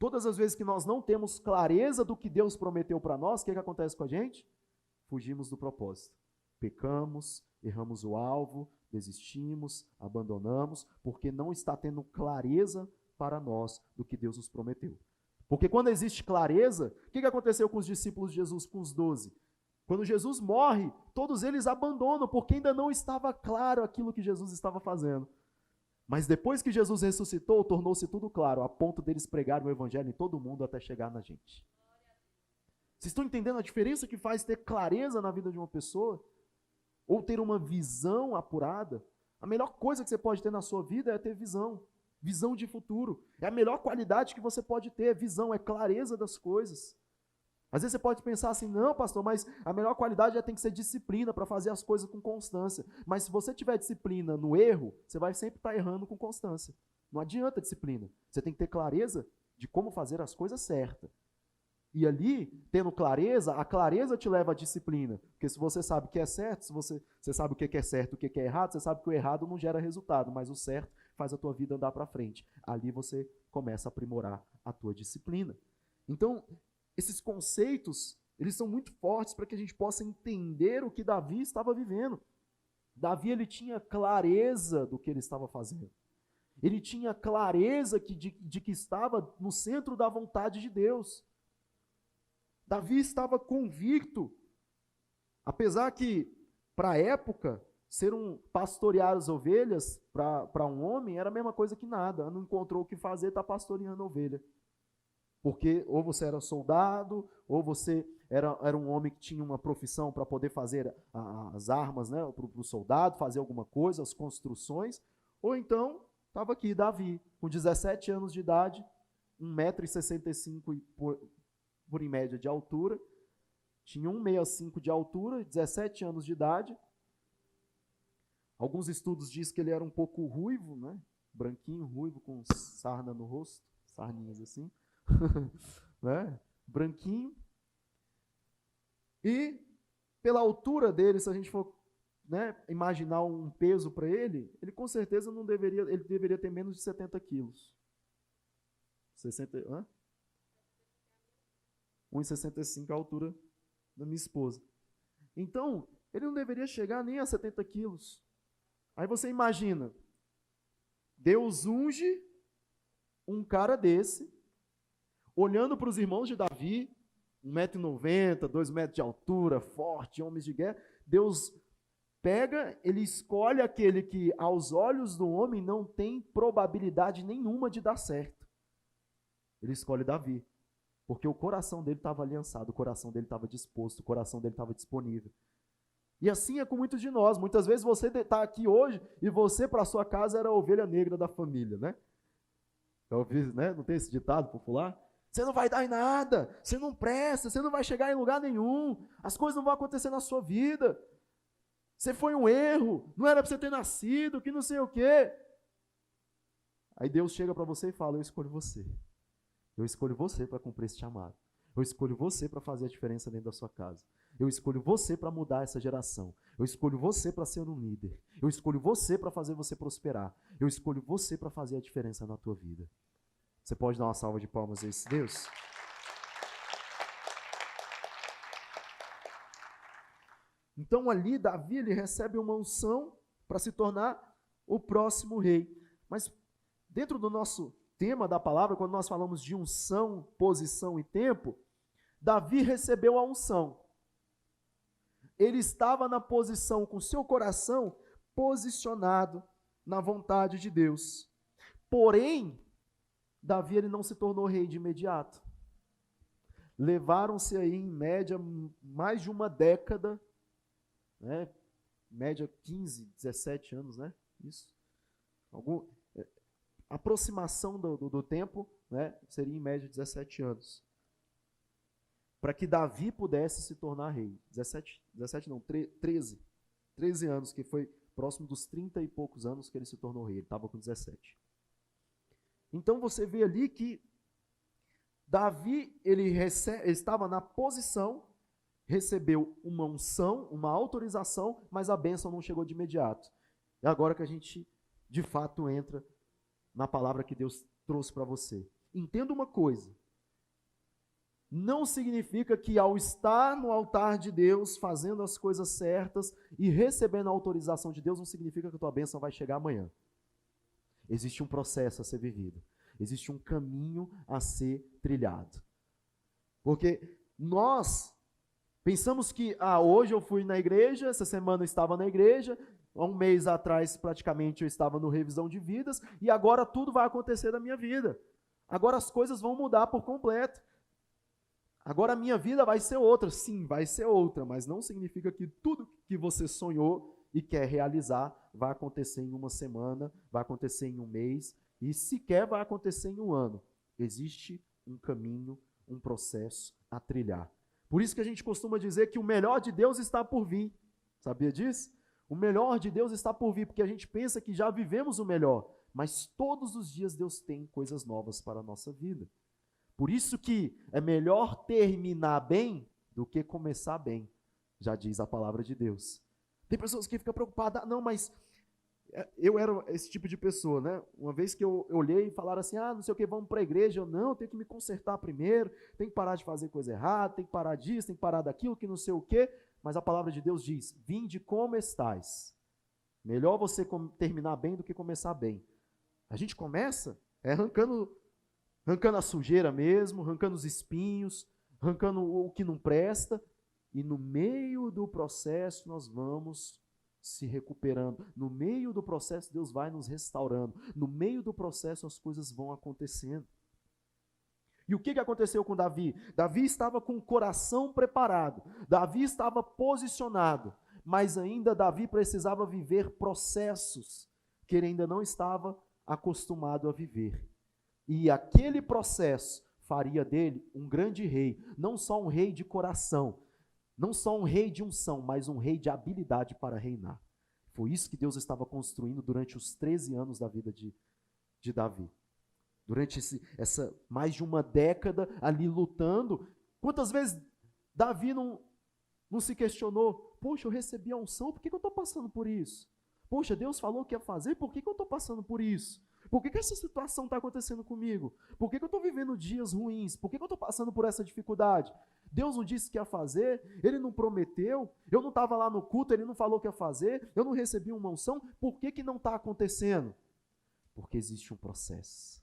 Todas as vezes que nós não temos clareza do que Deus prometeu para nós, o que acontece com a gente? Fugimos do propósito. Pecamos, erramos o alvo, desistimos, abandonamos, porque não está tendo clareza para nós do que Deus nos prometeu. Porque quando existe clareza, o que aconteceu com os discípulos de Jesus, com os 12? Quando Jesus morre, todos eles abandonam, porque ainda não estava claro aquilo que Jesus estava fazendo. Mas depois que Jesus ressuscitou, tornou-se tudo claro, a ponto deles pregarem o evangelho em todo mundo até chegar na gente. Vocês estão entendendo a diferença que faz ter clareza na vida de uma pessoa? Ou ter uma visão apurada? A melhor coisa que você pode ter na sua vida é ter visão. Visão de futuro. É a melhor qualidade que você pode ter, visão, é clareza das coisas. Às vezes você pode pensar assim, não, pastor, mas a melhor qualidade tem que ser disciplina para fazer as coisas com constância. Mas se você tiver disciplina no erro, você vai sempre estar errando com constância. Não adianta disciplina. Você tem que ter clareza de como fazer as coisas certas. E ali, tendo clareza, a clareza te leva à disciplina. Porque se você sabe o que é certo, se você sabe o que é certo, o que é errado, você sabe que o errado não gera resultado, mas o certo faz a tua vida andar para frente. Ali você começa a aprimorar a tua disciplina. Então, esses conceitos, eles são muito fortes para que a gente possa entender o que Davi estava vivendo. Davi, ele tinha clareza do que ele estava fazendo. Ele tinha clareza de que estava no centro da vontade de Deus. Davi estava convicto, apesar que, para a época, pastorear as ovelhas, para um homem, era a mesma coisa que nada. Não encontrou o que fazer, está pastoreando a ovelha. Porque ou você era soldado, ou você era um homem que tinha uma profissão para poder fazer as armas, né, para o soldado, fazer alguma coisa, as construções, ou então estava aqui Davi, com 17 anos de idade, 1,65 m por em média de altura, tinha 1,65 de altura, 17 anos de idade. Alguns estudos dizem que ele era um pouco ruivo, né? Branquinho, ruivo, com sarna no rosto, sarninhas assim, né? Branquinho. E pela altura dele, se a gente for, né, imaginar um peso para ele com certeza ele deveria ter menos de 70 quilos. 1,65 a altura da minha esposa. Então, ele não deveria chegar nem a 70 quilos. Aí você imagina, Deus unge um cara desse, olhando para os irmãos de Davi, 1,90 m, 2 metros de altura, forte, homens de guerra. Deus pega, ele escolhe aquele que, aos olhos do homem, não tem probabilidade nenhuma de dar certo. Ele escolhe Davi. Porque o coração dele estava aliançado, o coração dele estava disposto, o coração dele estava disponível. E assim é com muitos de nós. Muitas vezes você está aqui hoje e você, para a sua casa, era a ovelha negra da família, né? Né? Não tem esse ditado popular? Você não vai dar em nada, você não presta, você não vai chegar em lugar nenhum, as coisas não vão acontecer na sua vida. Você foi um erro, não era para você ter nascido, que não sei o quê. Aí Deus chega para você e fala, eu escolho você. Eu escolho você para cumprir esse chamado. Eu escolho você para fazer a diferença dentro da sua casa. Eu escolho você para mudar essa geração. Eu escolho você para ser um líder. Eu escolho você para fazer você prosperar. Eu escolho você para fazer a diferença na tua vida. Você pode dar uma salva de palmas a esse Deus? Então ali Davi, ele recebe uma unção para se tornar o próximo rei. Mas dentro do nosso tema da palavra, quando nós falamos de unção, posição e tempo, Davi recebeu a unção. Ele estava na posição, com seu coração posicionado na vontade de Deus. Porém, Davi, ele não se tornou rei de imediato. Levaram-se aí, em média, mais de uma década, né? Média 15, 17 anos, né? Isso. Aproximação do tempo, né? Seria em média 17 anos. Para que Davi pudesse se tornar rei. 13 anos, que foi próximo dos 30 e poucos anos que ele se tornou rei. Ele estava com 17. Então você vê ali que Davi, ele estava na posição, recebeu uma unção, uma autorização, mas a bênção não chegou de imediato. É agora que a gente, de fato, entra na palavra que Deus trouxe para você. Entenda uma coisa. Não significa que ao estar no altar de Deus, fazendo as coisas certas e recebendo a autorização de Deus, não significa que a tua bênção vai chegar amanhã. Existe um processo a ser vivido. Existe um caminho a ser trilhado. Porque nós pensamos que, hoje eu fui na igreja, essa semana eu estava na igreja, há um mês atrás praticamente eu estava no Revisão de Vidas, e agora tudo vai acontecer na minha vida. Agora as coisas vão mudar por completo. Agora a minha vida vai ser outra. Sim, vai ser outra, mas não significa que tudo que você sonhou e quer realizar vai acontecer em uma semana, vai acontecer em um mês e sequer vai acontecer em um ano. Existe um caminho, um processo a trilhar. Por isso que a gente costuma dizer que o melhor de Deus está por vir. Sabia disso? O melhor de Deus está por vir, porque a gente pensa que já vivemos o melhor, mas todos os dias Deus tem coisas novas para a nossa vida. Por isso que é melhor terminar bem do que começar bem, já diz a palavra de Deus. Tem pessoas que ficam preocupadas, não, mas eu era esse tipo de pessoa, né? Uma vez que eu olhei e falaram assim, não sei o que, vamos para a igreja, eu não, tenho que me consertar primeiro, tenho que parar de fazer coisa errada, tenho que parar disso, tenho que parar daquilo, que não sei o que, mas a palavra de Deus diz, vinde como estais. Melhor você terminar bem do que começar bem. A gente começa arrancando a sujeira mesmo, arrancando os espinhos, arrancando o que não presta, e no meio do processo nós vamos se recuperando. No meio do processo Deus vai nos restaurando. No meio do processo as coisas vão acontecendo. E o que aconteceu com Davi? Davi estava com o coração preparado. Davi estava posicionado. Mas ainda Davi precisava viver processos que ele ainda não estava acostumado a viver. E aquele processo faria dele um grande rei. Não só um rei de coração, não só um rei de unção, mas um rei de habilidade para reinar. Foi isso que Deus estava construindo durante os 13 anos da vida de Davi. Durante essa mais de uma década ali lutando. Quantas vezes Davi não se questionou? Poxa, eu recebi a unção, por que eu estou passando por isso? Poxa, Deus falou que ia fazer, por que eu estou passando por isso? Por que essa situação está acontecendo comigo? Por que eu estou vivendo dias ruins? Por que eu estou passando por essa dificuldade? Deus não disse que ia fazer, Ele não prometeu, eu não estava lá no culto, Ele não falou que ia fazer, eu não recebi uma unção, por que não está acontecendo? Porque existe um processo.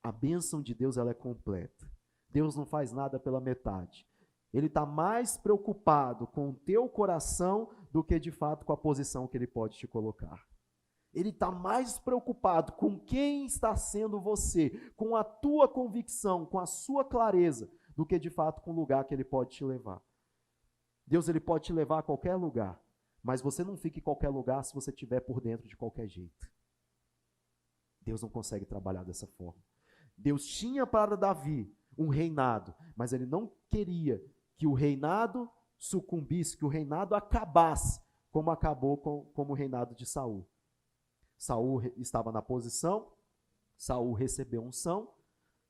A bênção de Deus ela é completa. Deus não faz nada pela metade. Ele está mais preocupado com o teu coração do que de fato com a posição que Ele pode te colocar. Ele está mais preocupado com quem está sendo você, com a tua convicção, com a sua clareza, do que de fato com o lugar que Ele pode te levar. Deus Ele pode te levar a qualquer lugar, mas você não fica em qualquer lugar se você estiver por dentro de qualquer jeito. Deus não consegue trabalhar dessa forma. Deus tinha para Davi um reinado, mas Ele não queria que o reinado sucumbisse, que o reinado acabasse, como acabou como o reinado de Saul. Saul estava na posição, Saul recebeu unção,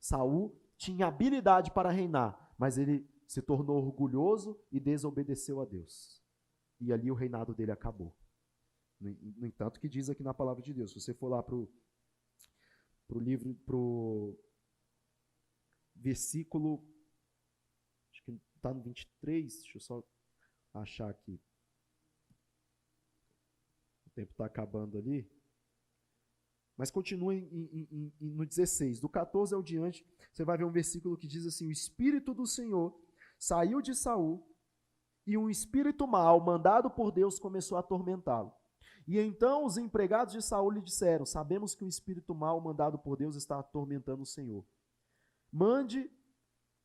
Saul tinha habilidade para reinar, mas ele se tornou orgulhoso e desobedeceu a Deus. E ali o reinado dele acabou. No entanto, que diz aqui na palavra de Deus, se você for lá para o versículo, acho que está no 23, deixa eu só achar aqui. O tempo está acabando ali. Mas continua no 16. Do 14 ao diante, você vai ver um versículo que diz assim: o Espírito do Senhor saiu de Saul e um espírito mau, mandado por Deus, começou a atormentá-lo. E então os empregados de Saul lhe disseram: sabemos que um espírito mau, mandado por Deus, está atormentando o Senhor. Mande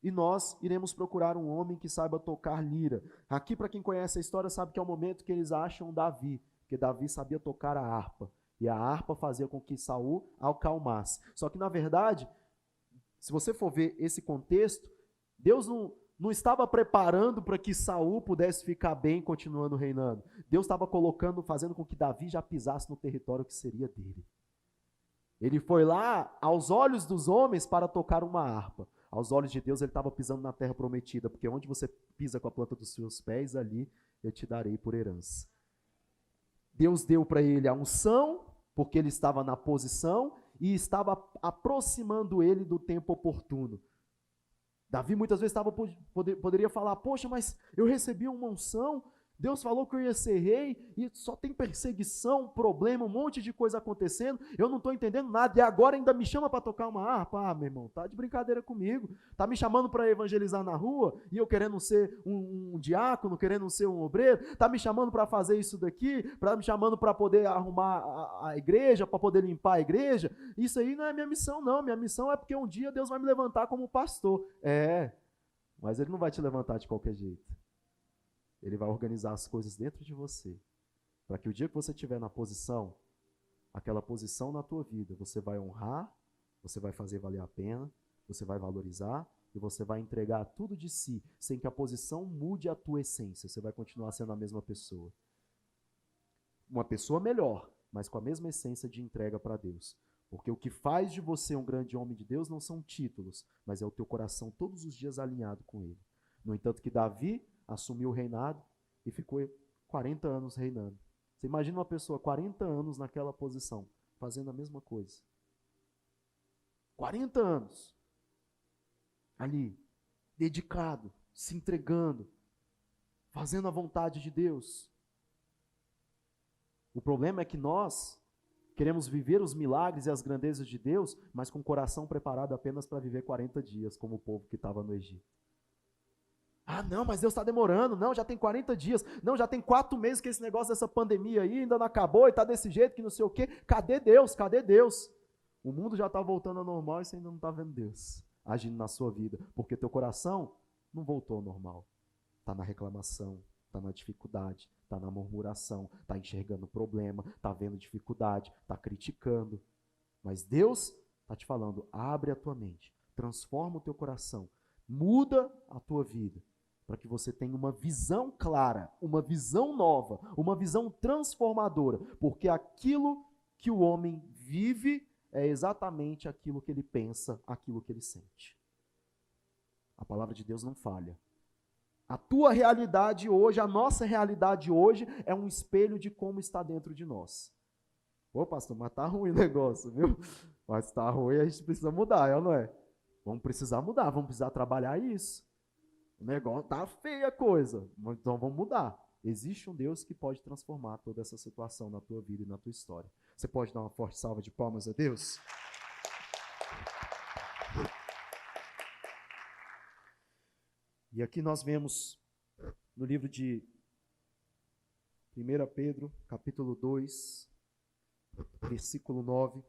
e nós iremos procurar um homem que saiba tocar lira. Aqui, para quem conhece a história, sabe que é o momento que eles acham Davi, porque Davi sabia tocar a harpa. E a harpa fazia com que Saul acalmasse. Só que, na verdade, se você for ver esse contexto, Deus não estava preparando para que Saul pudesse ficar bem continuando reinando. Deus estava fazendo com que Davi já pisasse no território que seria dele. Ele foi lá, aos olhos dos homens, para tocar uma harpa. Aos olhos de Deus, ele estava pisando na terra prometida, porque onde você pisa com a planta dos seus pés, ali eu te darei por herança. Deus deu para ele a unção, porque ele estava na posição e estava aproximando ele do tempo oportuno. Davi muitas vezes poderia falar: poxa, mas eu recebi uma unção, Deus falou que eu ia ser rei e só tem perseguição, problema, um monte de coisa acontecendo, eu não estou entendendo nada e agora ainda me chama para tocar uma harpa. Meu irmão, tá de brincadeira comigo, tá me chamando para evangelizar na rua e eu querendo ser um diácono, querendo ser um obreiro, tá me chamando para fazer isso daqui, me chamando para poder arrumar a igreja, para poder limpar a igreja. Isso aí não é minha missão não, minha missão é porque um dia Deus vai me levantar como pastor. Mas Ele não vai te levantar de qualquer jeito. Ele vai organizar as coisas dentro de você, para que o dia que você estiver na posição, aquela posição na tua vida, você vai honrar, você vai fazer valer a pena, você vai valorizar e você vai entregar tudo de si, sem que a posição mude a tua essência, você vai continuar sendo a mesma pessoa. Uma pessoa melhor, mas com a mesma essência de entrega para Deus. Porque o que faz de você um grande homem de Deus não são títulos, mas é o teu coração todos os dias alinhado com ele. No entanto que Davi assumiu o reinado e ficou 40 anos reinando. Você imagina uma pessoa 40 anos naquela posição, fazendo a mesma coisa. 40 anos. Ali, dedicado, se entregando, fazendo a vontade de Deus. O problema é que nós queremos viver os milagres e as grandezas de Deus, mas com o coração preparado apenas para viver 40 dias, como o povo que estava no Egito. Ah, não, mas Deus está demorando. Não, já tem 40 dias. Não, já tem 4 meses que esse negócio dessa pandemia aí ainda não acabou e está desse jeito que não sei o quê. Cadê Deus? Cadê Deus? O mundo já está voltando ao normal e você ainda não está vendo Deus agindo na sua vida, porque teu coração não voltou ao normal. Está na reclamação, está na dificuldade, está na murmuração, está enxergando o problema, está vendo dificuldade, está criticando. Mas Deus está te falando, abre a tua mente, transforma o teu coração, muda a tua vida, para que você tenha uma visão clara, uma visão nova, uma visão transformadora, porque aquilo que o homem vive é exatamente aquilo que ele pensa, aquilo que ele sente. A palavra de Deus não falha. A tua realidade hoje, a nossa realidade hoje é um espelho de como está dentro de nós. Ô pastor, mas tá ruim o negócio, viu? Mas tá ruim, a gente precisa mudar, é ou não é? Vamos precisar mudar, vamos precisar trabalhar isso. O negócio tá feia a coisa, então vamos mudar. Existe um Deus que pode transformar toda essa situação na tua vida e na tua história. Você pode dar uma forte salva de palmas a Deus? E aqui nós vemos no livro de 1 Pedro, capítulo 2, versículo 9,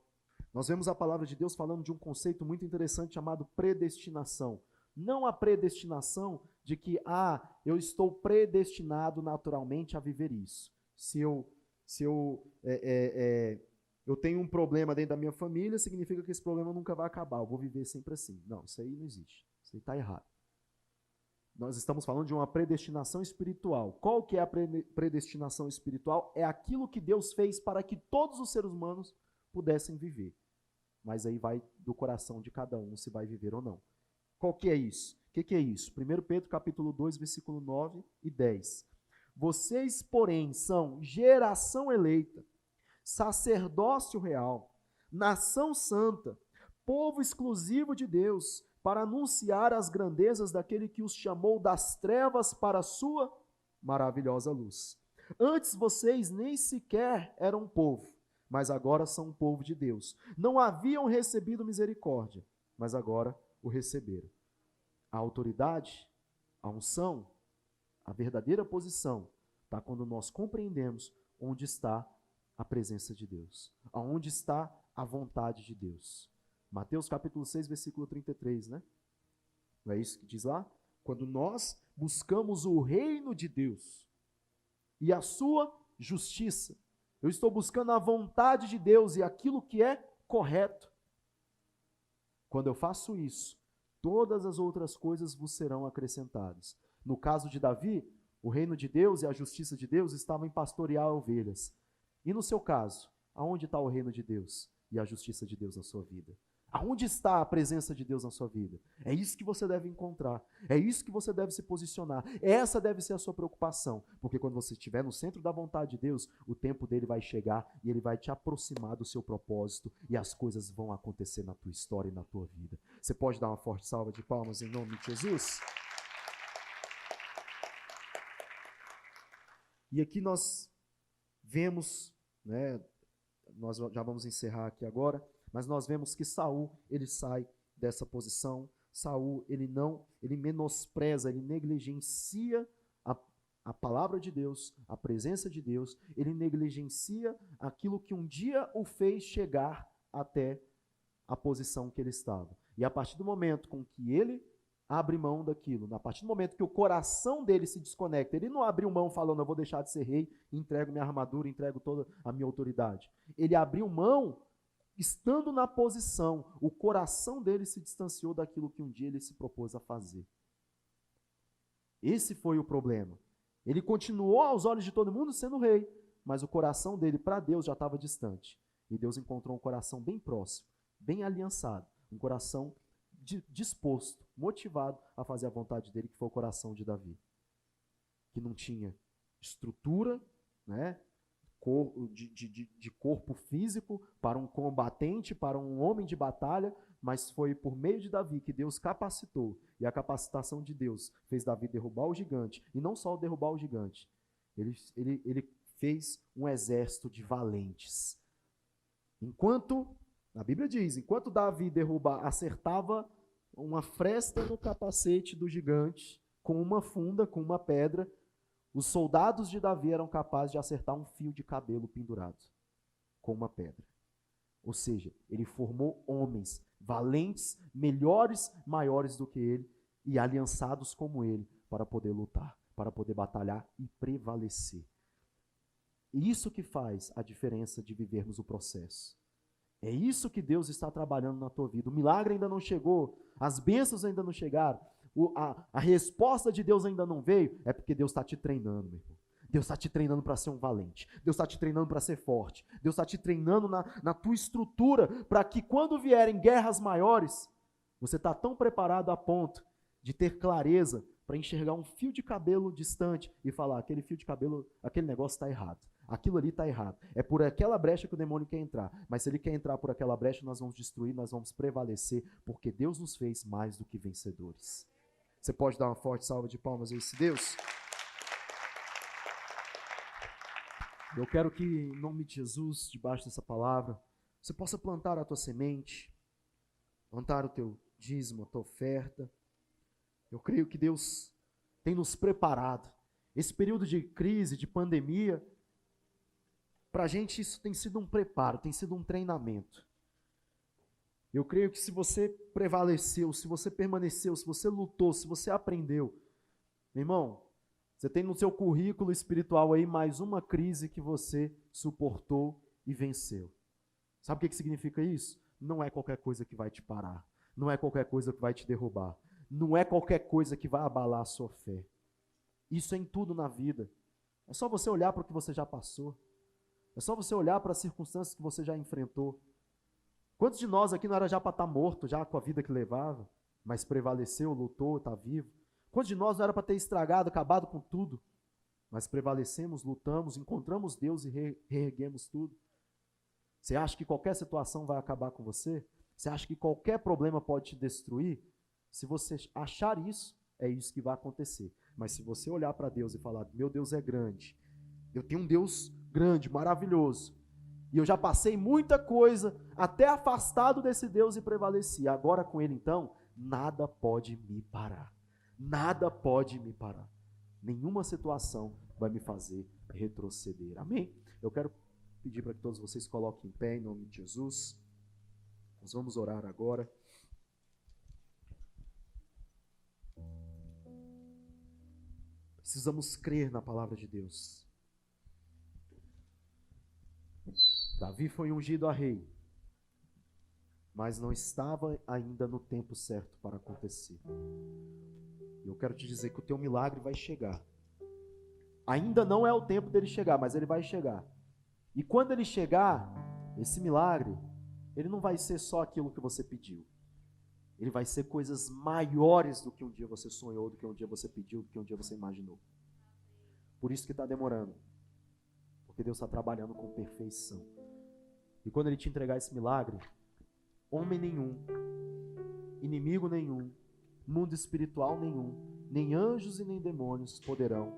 nós vemos a palavra de Deus falando de um conceito muito interessante chamado predestinação. Não a predestinação de que, eu estou predestinado naturalmente a viver isso. Se eu tenho um problema dentro da minha família, significa que esse problema nunca vai acabar, eu vou viver sempre assim. Não, isso aí não existe, isso aí está errado. Nós estamos falando de uma predestinação espiritual. Qual que é a predestinação espiritual? É aquilo que Deus fez para que todos os seres humanos pudessem viver. Mas aí vai do coração de cada um se vai viver ou não. Qual que é isso? O que é isso? 1 Pedro capítulo 2, versículo 9 e 10. Vocês, porém, são geração eleita, sacerdócio real, nação santa, povo exclusivo de Deus, para anunciar as grandezas daquele que os chamou das trevas para a sua maravilhosa luz. Antes vocês nem sequer eram povo, mas agora são um povo de Deus. Não haviam recebido misericórdia, mas agora o receberam. A autoridade, a unção, a verdadeira posição está quando nós compreendemos onde está a presença de Deus, aonde está a vontade de Deus. Mateus capítulo 6, versículo 33, né? Não é isso que diz lá? Quando nós buscamos o reino de Deus e a sua justiça, eu estou buscando a vontade de Deus e aquilo que é correto. Quando eu faço isso, todas as outras coisas vos serão acrescentadas. No caso de Davi, o reino de Deus e a justiça de Deus estavam em pastorear ovelhas. E no seu caso, aonde está o reino de Deus e a justiça de Deus na sua vida? Aonde está a presença de Deus na sua vida? É isso que você deve encontrar. É isso que você deve se posicionar. Essa deve ser a sua preocupação. Porque quando você estiver no centro da vontade de Deus, o tempo dele vai chegar e ele vai te aproximar do seu propósito e as coisas vão acontecer na tua história e na tua vida. Você pode dar uma forte salva de palmas em nome de Jesus? E aqui nós vemos, né, nós já vamos encerrar aqui agora, mas nós vemos que Saul, ele sai dessa posição. Saul, ele menospreza, ele negligencia a palavra de Deus, a presença de Deus, ele negligencia aquilo que um dia o fez chegar até a posição que ele estava. E a partir do momento com que ele abre mão daquilo, a partir do momento que o coração dele se desconecta, ele não abriu mão falando, eu vou deixar de ser rei, entrego minha armadura, entrego toda a minha autoridade. Ele abriu mão. Estando na posição, o coração dele se distanciou daquilo que um dia ele se propôs a fazer. Esse foi o problema. Ele continuou aos olhos de todo mundo sendo rei, mas o coração dele para Deus já estava distante. E Deus encontrou um coração bem próximo, bem aliançado, um coração disposto, motivado a fazer a vontade dele, que foi o coração de Davi. Que não tinha estrutura, né, de corpo físico para um combatente, para um homem de batalha, mas foi por meio de Davi que Deus capacitou, e a capacitação de Deus fez Davi derrubar o gigante, e não só derrubar o gigante, ele fez um exército de valentes. Enquanto, a Bíblia diz, enquanto Davi acertava uma fresta no capacete do gigante, com uma funda, com uma pedra, os soldados de Davi eram capazes de acertar um fio de cabelo pendurado com uma pedra. Ou seja, ele formou homens valentes, melhores, maiores do que ele e aliançados como ele para poder lutar, para poder batalhar e prevalecer. E isso que faz a diferença de vivermos o processo. É isso que Deus está trabalhando na tua vida. O milagre ainda não chegou, as bênçãos ainda não chegaram, a resposta de Deus ainda não veio, é porque Deus está te treinando, meu irmão. Deus está te treinando para ser um valente. Deus está te treinando para ser forte. Deus está te treinando na tua estrutura, para que quando vierem guerras maiores, você está tão preparado a ponto de ter clareza para enxergar um fio de cabelo distante e falar, aquele fio de cabelo, aquele negócio está errado. Aquilo ali está errado. É por aquela brecha que o demônio quer entrar. Mas se ele quer entrar por aquela brecha, nós vamos destruir, nós vamos prevalecer, porque Deus nos fez mais do que vencedores. Você pode dar uma forte salva de palmas a esse Deus? Eu quero que, em nome de Jesus, debaixo dessa palavra, você possa plantar a tua semente, plantar o teu dízimo, a tua oferta. Eu creio que Deus tem nos preparado. Esse período de crise, de pandemia, para a gente isso tem sido um preparo, tem sido um treinamento. Eu creio que se você prevaleceu, se você permaneceu, se você lutou, se você aprendeu, meu irmão, você tem no seu currículo espiritual aí mais uma crise que você suportou e venceu. Sabe o que significa isso? Não é qualquer coisa que vai te parar. Não é qualquer coisa que vai te derrubar. Não é qualquer coisa que vai abalar a sua fé. Isso é em tudo na vida. É só você olhar para o que você já passou. É só você olhar para as circunstâncias que você já enfrentou. Quantos de nós aqui não era já para estar morto, já com a vida que levava, mas prevaleceu, lutou, está vivo? Quantos de nós não era para ter estragado, acabado com tudo, mas prevalecemos, lutamos, encontramos Deus e reerguemos tudo? Você acha que qualquer situação vai acabar com você? Você acha que qualquer problema pode te destruir? Se você achar isso, é isso que vai acontecer. Mas se você olhar para Deus e falar, meu Deus é grande, eu tenho um Deus grande, maravilhoso, e eu já passei muita coisa, até afastado desse Deus e prevaleci. Agora com Ele então, nada pode me parar. Nada pode me parar. Nenhuma situação vai me fazer retroceder. Amém? Eu quero pedir para que todos vocês coloquem em pé em nome de Jesus. Nós vamos orar agora. Precisamos crer na palavra de Deus. Davi foi ungido a rei, mas não estava ainda no tempo certo para acontecer. Eu quero te dizer que o teu milagre vai chegar. Ainda não é o tempo dele chegar, mas ele vai chegar. E quando ele chegar, esse milagre, ele não vai ser só aquilo que você pediu. Ele vai ser coisas maiores do que um dia você sonhou, do que um dia você pediu, do que um dia você imaginou. Por isso que está demorando. Porque Deus está trabalhando com perfeição. E quando Ele te entregar esse milagre, homem nenhum, inimigo nenhum, mundo espiritual nenhum, nem anjos e nem demônios poderão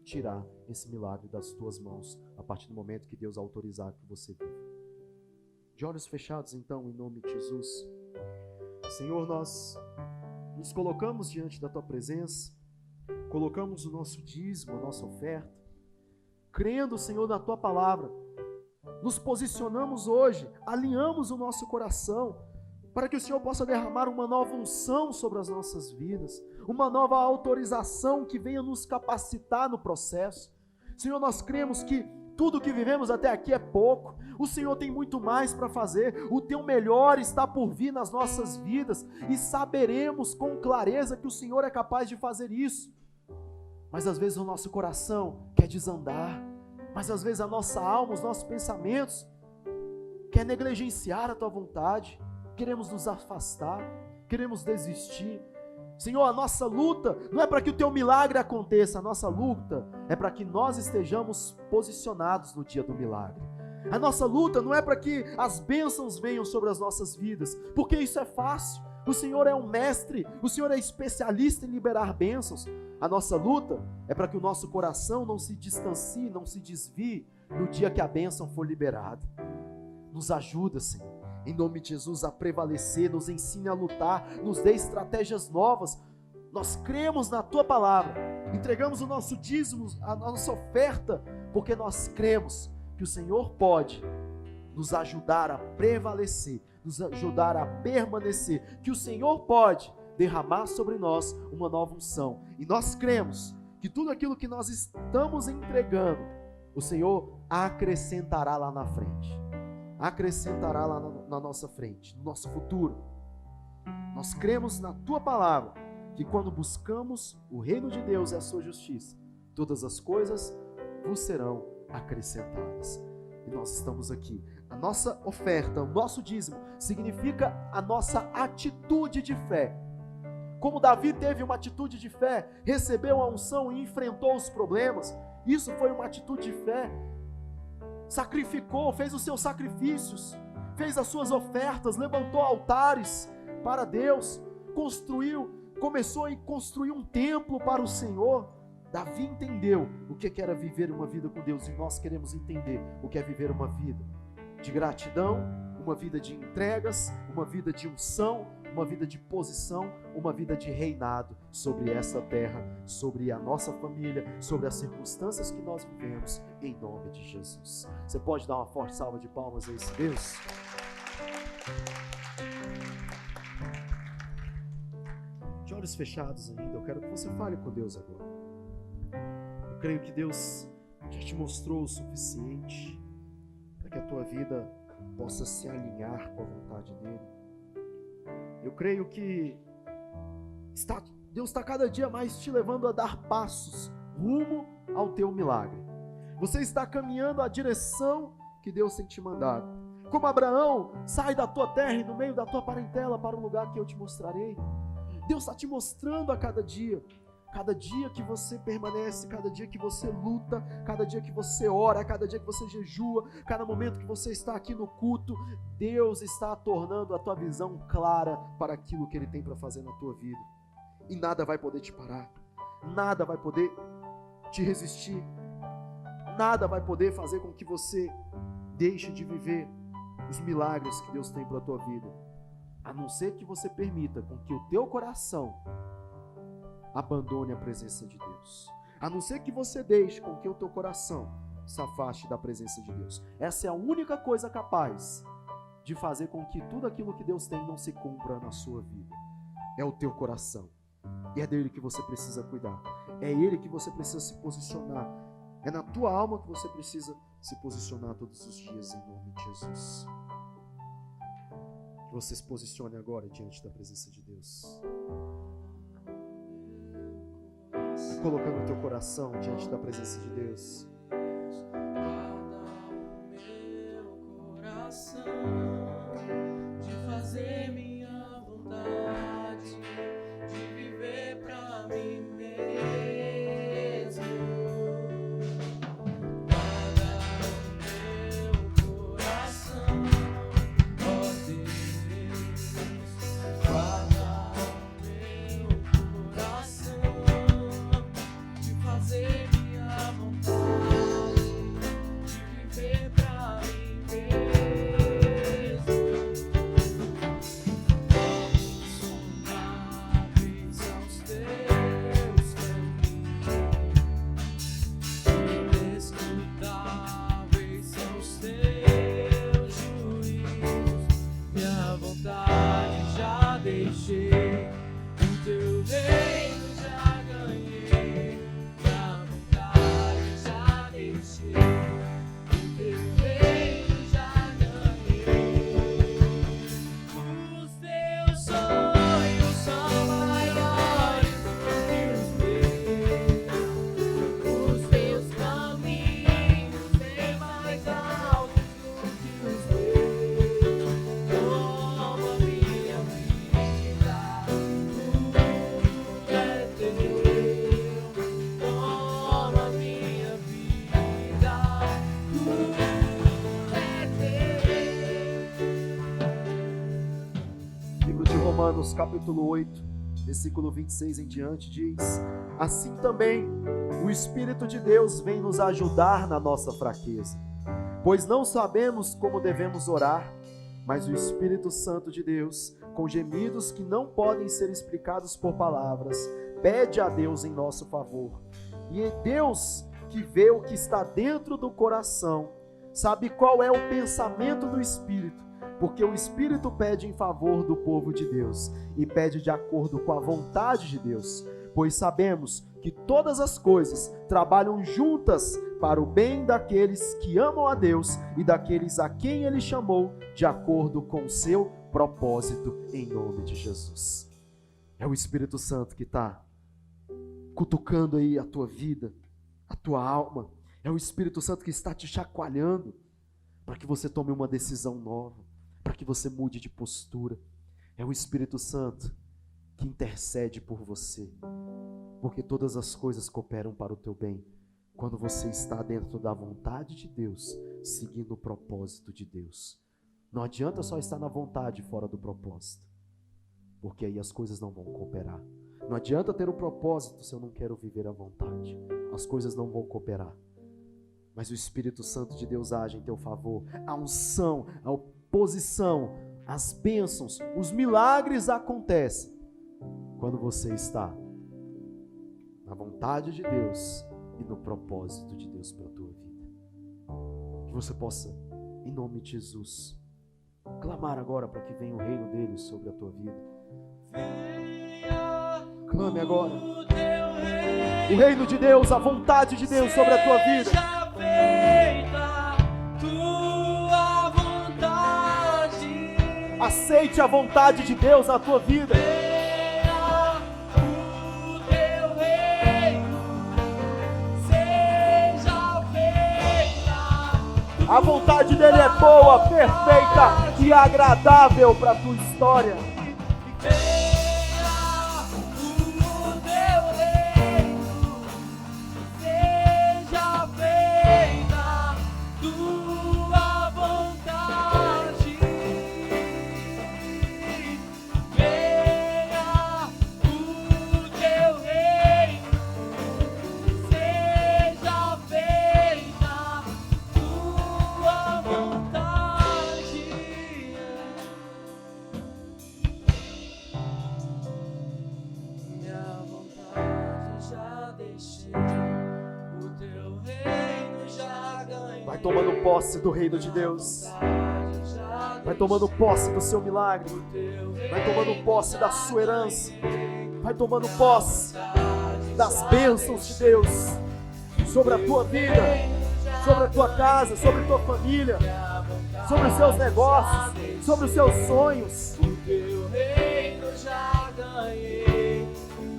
tirar esse milagre das tuas mãos a partir do momento que Deus autorizar que você viva. De olhos fechados, então, em nome de Jesus. Senhor, nós nos colocamos diante da Tua presença, colocamos o nosso dízimo, a nossa oferta, crendo, Senhor, na Tua palavra. Nos posicionamos hoje, alinhamos o nosso coração, para que o Senhor possa derramar uma nova unção sobre as nossas vidas, uma nova autorização que venha nos capacitar no processo. Senhor, nós cremos que tudo que vivemos até aqui é pouco, o Senhor tem muito mais para fazer, o Teu melhor está por vir nas nossas vidas, e saberemos com clareza que o Senhor é capaz de fazer isso. Mas às vezes o nosso coração quer desandar, mas às vezes a nossa alma, os nossos pensamentos quer negligenciar a tua vontade, queremos nos afastar, queremos desistir. Senhor, a nossa luta não é para que o teu milagre aconteça, a nossa luta é para que nós estejamos posicionados no dia do milagre. A nossa luta não é para que as bênçãos venham sobre as nossas vidas, porque isso é fácil. O Senhor é um mestre, o Senhor é especialista em liberar bênçãos. A nossa luta é para que o nosso coração não se distancie, não se desvie no dia que a bênção for liberada. Nos ajuda, Senhor, em nome de Jesus, a prevalecer, nos ensine a lutar, nos dê estratégias novas. Nós cremos na Tua palavra, entregamos o nosso dízimo, a nossa oferta, porque nós cremos que o Senhor pode nos ajudar a prevalecer, nos ajudar a permanecer, que o Senhor pode derramar sobre nós uma nova unção. E nós cremos que tudo aquilo que nós estamos entregando, o Senhor acrescentará lá na frente. Acrescentará lá na nossa frente, no nosso futuro. Nós cremos na Tua palavra, que quando buscamos o reino de Deus e a sua justiça, todas as coisas vos serão acrescentadas. E nós estamos aqui. A nossa oferta, o nosso dízimo, significa a nossa atitude de fé. Como Davi teve uma atitude de fé, recebeu a unção e enfrentou os problemas, isso foi uma atitude de fé. Sacrificou, fez os seus sacrifícios, fez as suas ofertas, levantou altares para Deus, começou a construir um templo para o Senhor. Davi entendeu o que era viver uma vida com Deus, e nós queremos entender o que é viver uma vida de gratidão, uma vida de entregas, uma vida de unção, uma vida de posição, uma vida de reinado sobre essa terra, sobre a nossa família, sobre as circunstâncias que nós vivemos, em nome de Jesus. Você pode dar uma forte salva de palmas a esse Deus? De olhos fechados ainda, eu quero que você fale com Deus agora. Eu creio que Deus já te mostrou o suficiente para que a tua vida possa se alinhar com a vontade dEle. Eu creio que Deus está cada dia mais te levando a dar passos rumo ao teu milagre. Você está caminhando a direção que Deus tem te mandado. Como Abraão, sai da tua terra e do meio da tua parentela para o lugar que eu te mostrarei. Deus está te mostrando a cada dia que você permanece, cada dia que você luta, cada dia que você ora, cada dia que você jejua, cada momento que você está aqui no culto, Deus está tornando a tua visão clara para aquilo que Ele tem para fazer na tua vida. E nada vai poder te parar, nada vai poder te resistir, nada vai poder fazer com que você deixe de viver os milagres que Deus tem para a tua vida, a não ser que você permita com que o teu coração abandone a presença de Deus, a não ser que você deixe com que o teu coração se afaste da presença de Deus. Essa é a única coisa capaz de fazer com que tudo aquilo que Deus tem não se cumpra na sua vida. É o teu coração, e é dele que você precisa cuidar, é ele que você precisa se posicionar, é na tua alma que você precisa se posicionar todos os dias, em nome de Jesus. Que você se posicione agora diante da presença de Deus, colocando o teu coração diante da presença de Deus. Meu coração de fazer minha vontade, de viver pra mim mesmo. Guarda o meu coração, ó Deus, guarda o meu coração, fazer minha vontade. Romanos capítulo 8, versículo 26 em diante, diz: assim também o Espírito de Deus vem nos ajudar na nossa fraqueza, pois não sabemos como devemos orar, mas o Espírito Santo de Deus, com gemidos que não podem ser explicados por palavras, pede a Deus em nosso favor. E é Deus que vê o que está dentro do coração, sabe qual é o pensamento do Espírito, porque o Espírito pede em favor do povo de Deus e pede de acordo com a vontade de Deus, pois sabemos que todas as coisas trabalham juntas para o bem daqueles que amam a Deus e daqueles a quem Ele chamou de acordo com o seu propósito, em nome de Jesus. É o Espírito Santo que está cutucando aí a tua vida, a tua alma. É o Espírito Santo que está te chacoalhando para que você tome uma decisão nova, para que você mude de postura. É o Espírito Santo que intercede por você, porque todas as coisas cooperam para o teu bem quando você está dentro da vontade de Deus, seguindo o propósito de Deus. Não adianta só estar na vontade fora do propósito, porque aí as coisas não vão cooperar. Não adianta ter um propósito se eu não quero viver a vontade. As coisas não vão cooperar. Mas o Espírito Santo de Deus age em teu favor. A unção, a oposição, as bênçãos, os milagres acontecem quando você está na vontade de Deus e no propósito de Deus para a tua vida. Que você possa, em nome de Jesus, clamar agora para que venha o reino dele sobre a tua vida. Clame agora. O reino de Deus, a vontade de Deus sobre a tua vida. Seja feita tua vontade. Aceite a vontade de Deus na tua vida. Venha o teu reino. Seja feita. A vontade dele é boa, perfeita e agradável para a tua história. Tomando posse do reino de Deus. Vai tomando posse do seu milagre. Vai tomando posse da sua herança. Vai tomando posse das bênçãos de Deus sobre a tua vida, sobre a tua casa, sobre a tua família, sobre os seus negócios, sobre os seus sonhos. O teu reino já ganhei,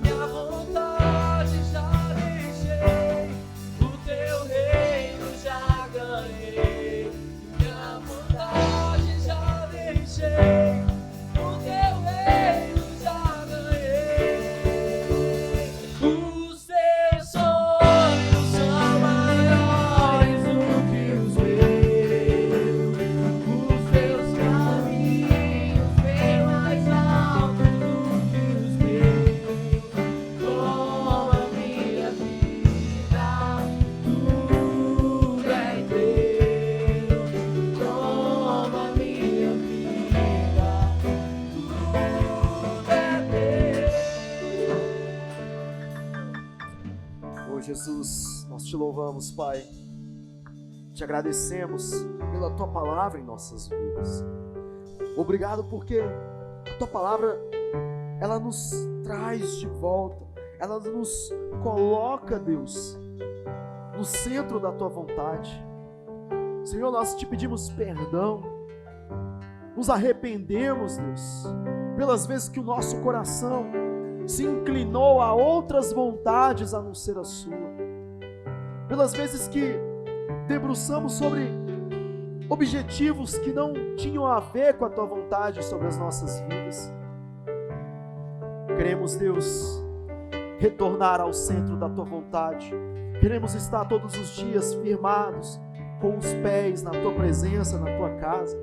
minha vontade já deixei. O teu reino já ganhei, minha vontade já deixei. O teu reino já ganhei. Os teus sonhos são maiores do que os meus. Os teus caminhos bem mais altos do que os meus. Toma minha vida, tudo é teu. Toma minha vida, tudo é teu. Oh Jesus, nós te louvamos, Pai. Te agradecemos pela tua palavra em nossas vidas. Obrigado porque a tua palavra, ela nos traz de volta, ela nos coloca, Deus, no centro da tua vontade. Senhor, nós te pedimos perdão, nos arrependemos, Deus, pelas vezes que o nosso coração se inclinou a outras vontades a não ser a sua, pelas vezes que debruçamos sobre objetivos que não tinham a ver com a tua vontade sobre as nossas vidas. Queremos, Deus, retornar ao centro da tua vontade. Queremos estar todos os dias firmados com os pés na tua presença, na tua casa.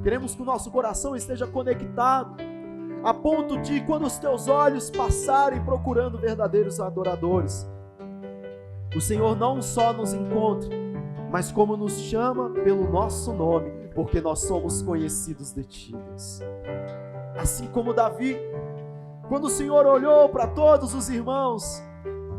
Queremos que o nosso coração esteja conectado a ponto de, quando os teus olhos passarem procurando verdadeiros adoradores, o Senhor não só nos encontre, mas como nos chama pelo nosso nome, porque nós somos conhecidos de Ti, Deus. Assim como Davi, quando o Senhor olhou para todos os irmãos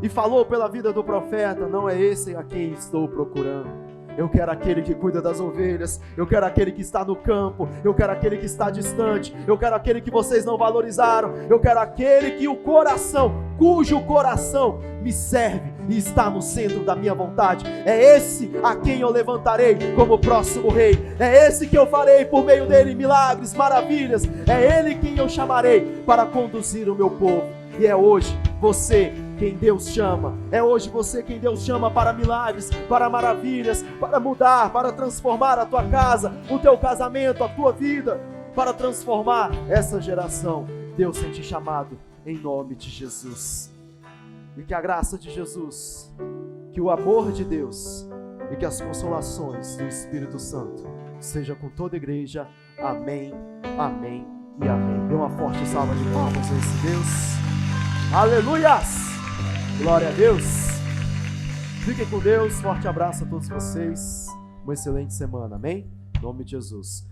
e falou pela vida do profeta: não é esse a quem estou procurando. Eu quero aquele que cuida das ovelhas, eu quero aquele que está no campo, eu quero aquele que está distante, eu quero aquele que vocês não valorizaram, eu quero aquele que cujo coração me serve e está no centro da minha vontade. É esse a quem eu levantarei como próximo rei, é esse que eu farei por meio dele milagres, maravilhas, é ele quem eu chamarei para conduzir o meu povo. E é hoje você quem Deus chama, é hoje você quem Deus chama para milagres, para maravilhas, para mudar, para transformar a tua casa, o teu casamento, a tua vida, para transformar essa geração. Deus tem te chamado em nome de Jesus. E que a graça de Jesus, que o amor de Deus e que as consolações do Espírito Santo seja com toda a igreja. Amém, amém e amém. Dê uma forte salva de palmas a esse Deus. Aleluias! Glória a Deus. Fiquem com Deus. Forte abraço a todos vocês. Uma excelente semana. Amém? Em nome de Jesus.